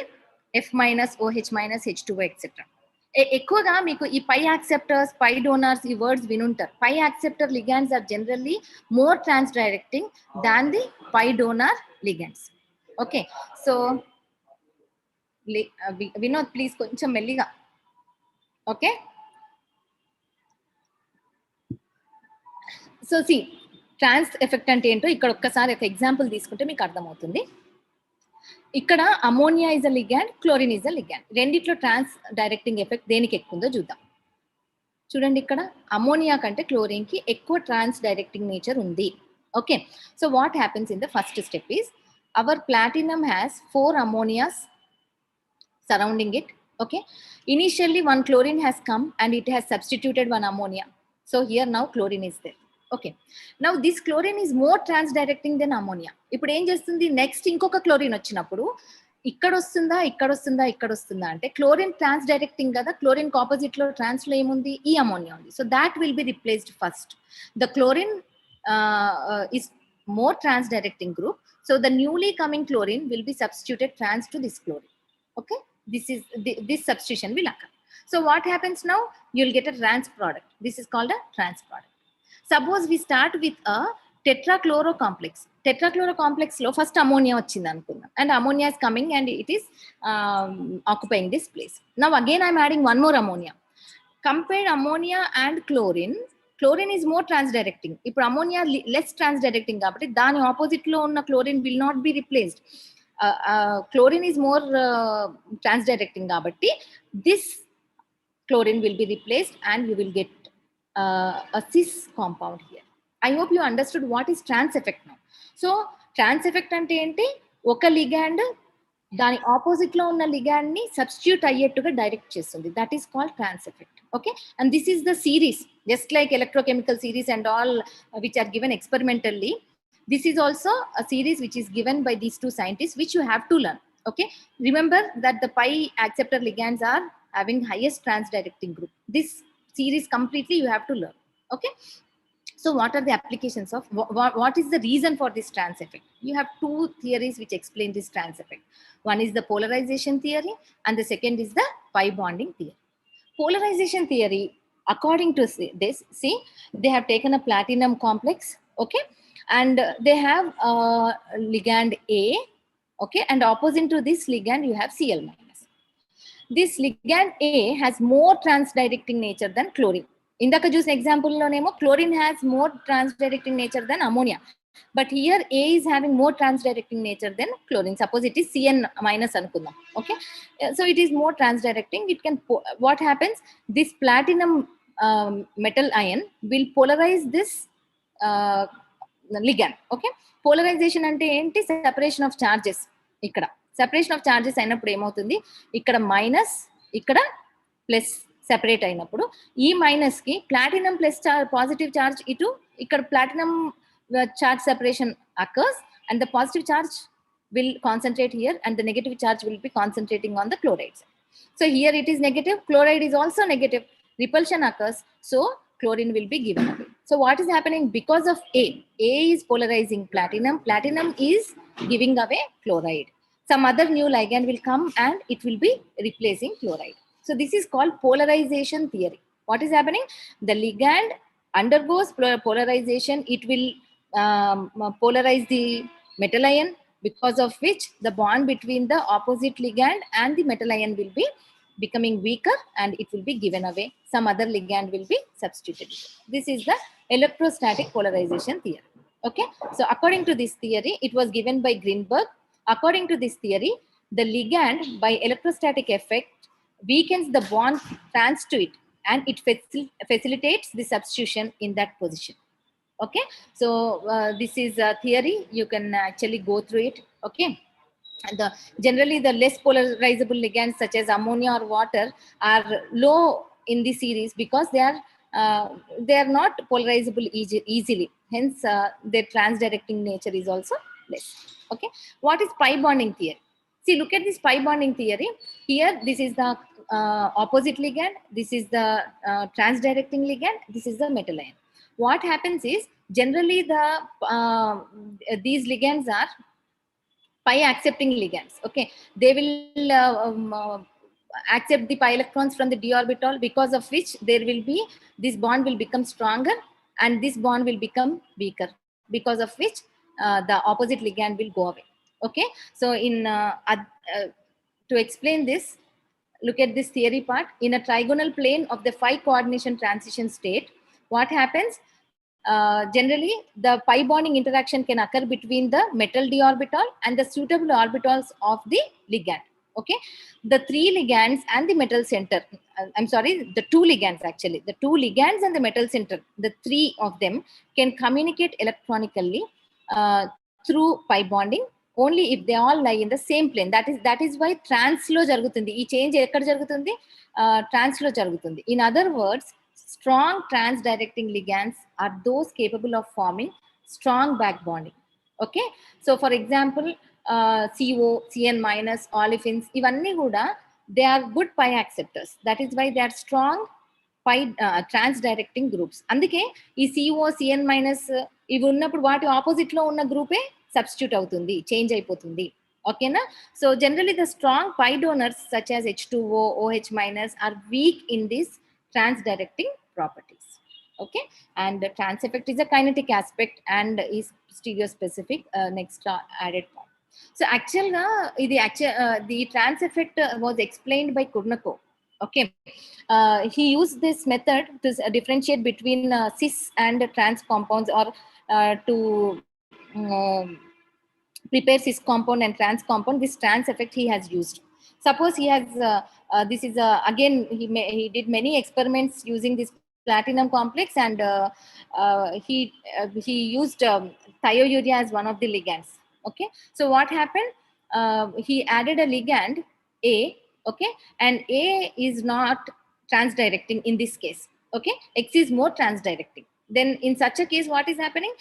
F minus, OH minus, H2O, etc. ఎక్కువగా మీకు ఈ pi acceptors, pi donors, ఈ words వినుంటారు. Pi acceptor ligands are generally more trans directing than the pi donor ligands. Okay, so Vinod please కొంచెం మెల్లిగా. Okay, so see trans effect అంటే ఏంటో ఇక్కడ ఒక్కసారి ఒక ఎగ్జాంపుల్ తీసుకుంటే మీకు అర్థమవుతుంది. ఇక్కడ ammonia is a ligand, chlorine is a ligand. రెండిట్లో ట్రాన్స్ డైరెక్టింగ్ ఎఫెక్ట్ దేనికి ఎక్కువ ఉందో చూద్దాం. చూడండి, ఇక్కడ అమోనియా కంటే క్లోరిన్ కి ఎక్కువ ట్రాన్స్ డైరెక్టింగ్ నేచర్ ఉంది. Okay, so what happens in the first step is our platinum has 4 ammonias surrounding it. Okay, initially one chlorine has come and it has substituted 1 ammonia. So here now chlorine is there. Okay, now this chlorine is more trans directing than ammonia. ఇప్పుడు ఏం చేస్తుంది, next ఇంకొక chlorine వచ్చినప్పుడు ఇక్కడ వస్తుందా ఇక్కడ వస్తుందా ఇక్కడ వస్తుందా అంటే క్లోరిన్ ట్రాన్స్ డైరెక్టింగ్ కదా, క్లోరిన్ ఆపోజిట్ లో ట్రాన్స్ లో ఏముంది, ఈ అమోనియా ఉంది. So that will be replaced first. The chlorine is more trans directing group, so the newly coming chlorine will be substituted trans to this chlorine. Okay, this substitution will occur. So what happens now, you'll get a trans product. This is called a trans product. Suppose we start with a tetrachloro complex. Tetrachloro complex lo first ammonia vachindi anukundam, and ammonia is coming and it is occupying this place. Now again I am adding one more ammonia. Compare ammonia and chlorine. Chlorine is more trans directing. If ammonia less trans directing kabatti dani opposite lo unna chlorine will not be replaced. Chlorine is more trans directing kabatti this chlorine will be replaced and you will get a cis compound here. I hope you understood what is trans effect now. So trans effect ante enti, oka ligand దాని opposite లో ఉన్న ligand ని substitute అయ్యేట్టుగా direct చేస్తుంది. That is called trans effect. Okay, and this is the series, just like electrochemical series and all which are given experimentally. This is also a series which is given by these 2 scientists which you have to learn. Okay, remember that the pi acceptor ligands are having highest trans directing group. This series completely you have to learn. Okay, so what are the applications of what is the reason for this trans effect? You have 2 theories which explain this trans effect. One is the polarization theory and the second is the pi bonding theory. Polarization theory, according to this, see, they have taken a platinum complex, okay, and they have ligand A, okay, and opposite to this ligand you have Cl minus. This ligand A has more trans directing nature than chlorine. ఇందాక చూసిన example లోనేమో chlorine has more trans directing nature then ammonia. But here A is having more transdirecting nature than chlorine. Suppose it is Cn minus anukundam. Okay, so it is more transdirecting. It can, what happens? This platinum metal ion will polarize this ligand. Okay, polarization ante enti? Separation of charges. Ikkada separation of charges అయినప్పుడు ఏమవుతుంది, ఇక్కడ minus ఇక్కడ plus separate అయినప్పుడు ఈ minus కి platinum plus positive charge ఇటు, ఇక్కడ platinum charge separation occurs and the positive charge will concentrate here and the negative charge will be concentrating on the chlorides. So here it is negative, chloride is also negative, repulsion occurs, so chlorine will be given away. So what is happening? Because of A is polarizing platinum, platinum is giving away chloride. Some other new ligand will come and it will be replacing chloride. So this is called polarization theory. What is happening? The ligand undergoes polarization. It will polarize the metal ion, because of which the bond between the opposite ligand and the metal ion will be becoming weaker and it will be given away. Some other ligand will be substituted. This is the electrostatic polarization theory. Okay, so according to this theory, it was given by Greenberg. According to this theory, the ligand by electrostatic effect weakens the bond trans to it and it facilitates the substitution in that position. Okay, so this is a theory, you can actually go through it. Okay, and generally the less polarizable ligands such as ammonia or water are low in the series because they are not polarizable easily, hence their transdirecting nature is also less. Okay, what is pi bonding theory? See, look at this pi bonding theory. Here this is the opposite ligand, this is the transdirecting ligand, this is the metal ion. What happens is, generally these ligands are pi accepting ligands. Okay, they will accept the pi electrons from the d orbital, because of which there will be, this bond will become stronger and this bond will become weaker, because of which the opposite ligand will go away. Okay, so to explain this, look at this theory part. In a trigonal plane of the phi coordination transition state, what happens? Generally, the pi bonding interaction can occur between the metal d orbital and the suitable orbitals of the ligand. Okay, the three ligands and the metal center, I'm sorry, the two ligands actually, the two ligands and the metal center, the three of them can communicate electronically through pi bonding only if they all lie in the same plane. That is why trans lo jarugutundi. Ee change ekkada jarugutundi? Trans lo jarugutundi. In other words, strong transdirecting ligands are those capable of forming strong back bonding. Okay, so for example, CO, Cn minus, olefins, ivanni kuda they are good pi acceptors. That is why they are strong pi transdirecting groups. అందుకే ఈ CO, Cn minus ఇవి ఉన్నప్పుడు వాటి opposite లో ఉన్న గ్రూపే substitute అవుతుంది, change అయిపోతుంది. ఓకేనా? So generally the strong pi donors such as H2O, OH minus are weak in this transdirecting properties. Okay, and the trans effect is a kinetic aspect and is stereospecific. Next added point. So actually the trans effect was explained by Kurnikov. Okay, he used this method to differentiate between cis and trans compounds, or to prepare cis compound and trans compound. This trans effect he has used. Suppose he has this is again he did many experiments using this platinum complex, and he used thiourea as one of the ligands. Okay, so what happened? He added a ligand A. Okay, and A is not transdirecting in this case. Okay, X is more transdirecting. Then in such a case, what is happening?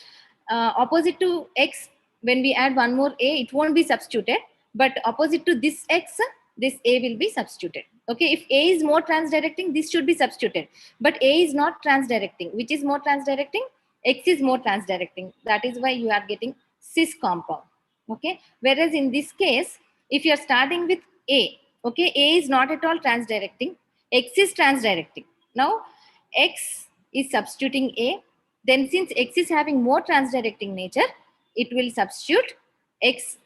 Opposite to X, when we add one more A, it won't be substituted, but opposite to this X, this A will be substituted. Okay, if A is more transdirecting, this should be substituted, but A is not transdirecting. Which is more transdirecting? X is more transdirecting. That is why you are getting cis compound. Okay, whereas in this case, if you are starting with A, okay, A is not at all transdirecting, X is transdirecting. Now X is substituting A, then since X is having more transdirecting nature, it will substitute X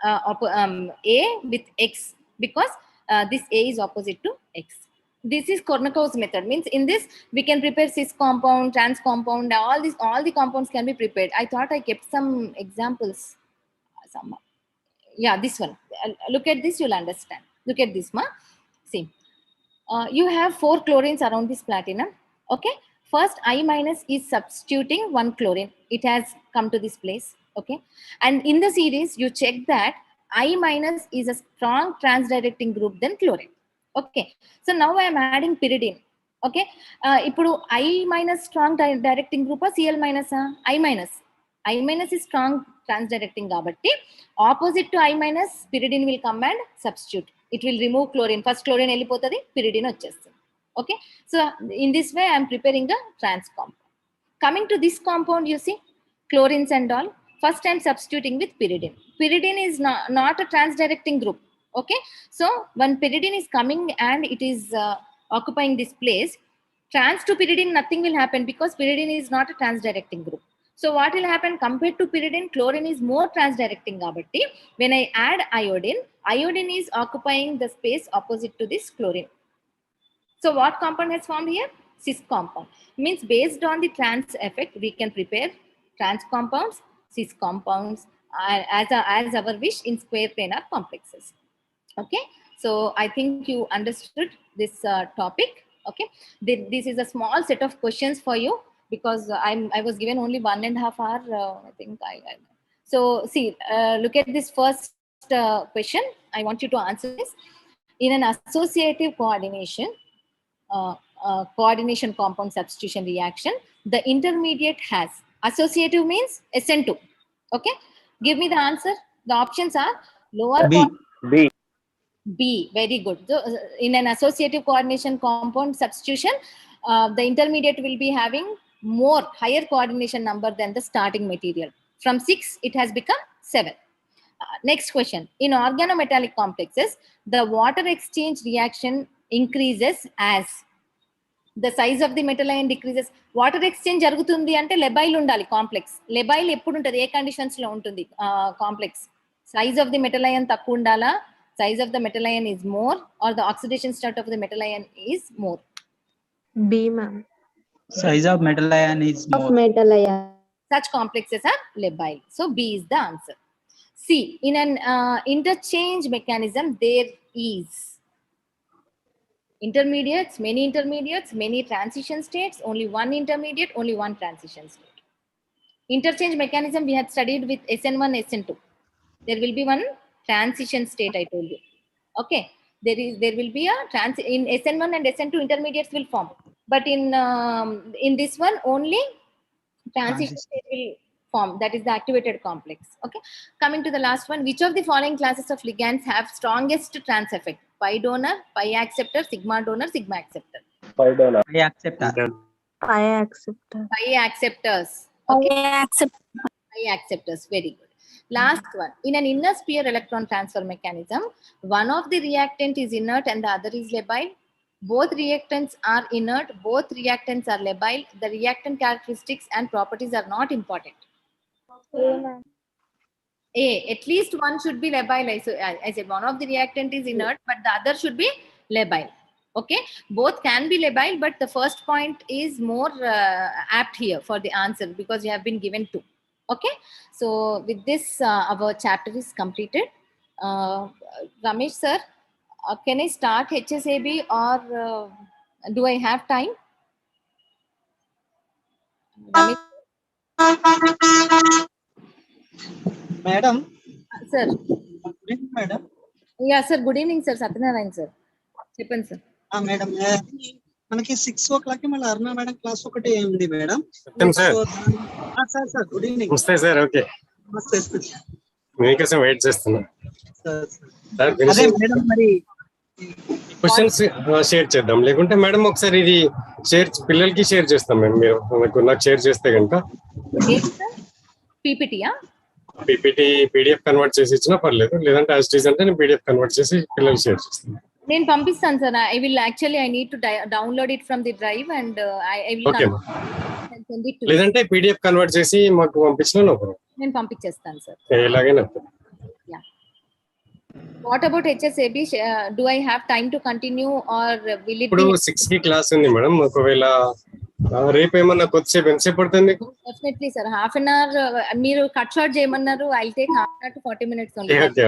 A with X, because this A is opposite to X. This is Kornakov's method. Means in this we can prepare cis compound, trans compound, all the compounds can be prepared. I thought I kept some examples. Some, yeah, this one. Look at this, you'll understand. Look at this, ma. See, you have 4 chlorines around this platinum. Okay. First, I minus is substituting 1 chlorine. It has come to this place. Okay. And in the series, you check that I minus is a strong transdirecting group than chlorine. Okay. So now I am adding pyridine. Okay. Ipudu I minus strong directing group or Cl minus? I minus. I minus is strong transdirecting gabatti. Opposite to I minus, pyridine will come and substitute. It will remove chlorine. First chlorine elipotadi, pyridine vachestadi. Okay. So in this way, I am preparing a trans compound. Coming to this compound, you see, chlorines and all. First, I am substituting with pyridine. Pyridine is not a transdirecting group. Okay. So when pyridine is coming and it is occupying this place, trans to pyridine, nothing will happen because pyridine is not a transdirecting group. So what will happen compared to pyridine, chlorine is more transdirecting gabatti. When I add iodine, iodine is occupying the space opposite to this chlorine. So what compound has formed here? Cis compound. Means based on the trans effect, we can prepare trans compounds, cis compounds as our wish in square planar complexes. Okay. So I think you understood this topic. Okay. This is a small set of questions for you because I was given only 1.5 hours. I think so see, look at this first question. I want you to answer this. In an associative coordination compound substitution reaction, the intermediate has associative means SN2. Okay, give me the answer. The options are lower B. Very good. So, in an associative coordination compound substitution, the intermediate will be having higher coordination number than the starting material. From 6, it has become 7. Next question. In organometallic complexes, the water exchange reaction increases as the size of the metal ion decreases. Water exchange jarugutundi ante labile undali complex. Labile eppudu untadi A conditions lo untundi complex. Size of the metal ion takku undala, size of the metal ion is more, or the oxidation state of the metal ion is more. B, ma'am. Size of metal ion is more. Of metal ion. Such complexes are labile. So B is the answer. C. In an interchange mechanism, there is intermediates, many transition states, only one intermediate, only one transition state. Interchange mechanism we had studied with SN1, SN2. There will be one transition state, I told you. Okay. There will be a in SN1 and SN2 intermediates will form. But in this one, only transition state will form. That is the activated complex. Okay. Coming to the last one, which of the following classes of ligands have strongest trans effect? Pi donor, pi acceptor, sigma donor, sigma acceptor. Pi donor. Pi acceptor. Pi acceptor. Pi acceptors. Okay. Pi Pi acceptors. Very good. Last one. In an inner sphere electron transfer mechanism, one of the reactant is inert and the other is labile. Both reactants are inert, both reactants are labile. The reactant characteristics and properties are not important. At least one should be labile. So I said one of the reactant is inert, but the other should be labile. Okay, both can be labile, but the first point is more apt here for the answer because you have been given 2. Okay, so with this, our chapter is completed. Ramesh sir, can I start HSAB or do I have time? Ramesh? Madam. Sir. Good evening, madam. Yeah, sir. Good evening, sir. Satyanarayan sir. Chepan sir. Madam, మనకి 6 o'clock మళ్ళీ అరుణ madam class ఒకటి ఉంది madam. Sir good evening. నమస్తే sir. Okay, మీకోసం wait చేస్తున్నా sir. అదే madam, మరి questions share చేద్దాం, లేకుంటే మేడం ఒకసారి ఇది పిల్లలకి షేర్ చేస్తాం మేము. మీరు నాకు షేర్ చేస్తే కనుక పీపీటీ పీడిఎఫ్ కన్వర్ట్ చేసి ఇచ్చినా పర్లేదు, లేదంటే యాజ్ ఇట్ ఈజ్ అంటే నేను పీడిఎఫ్ కన్వర్ట్ చేసి పిల్లలకి షేర్ చేస్తాను. నేను పంపిస్తాను sir. I will actually I need to download it from the drive and I will send it to. లేదంటే పీడిఎఫ్ కన్వర్ట్ చేసి మాకు పంపించినా నేను పంపించేస్తాను సార్. ఎలాగైనా. What about HSAB? Do I have time to continue or will it ఇప్పుడు be? 6 కి class ఉంది మేడం. ఒకవేళ రేపు ఏమన్నా కొద్దిసేపు ఎంతసేపు పడుతుంది మీకు? Definitely, sir. Half an hour. మీరు కట్ షార్ట్ చేయమన్నారు. I'll take half an hour to 40 minutes only. Okay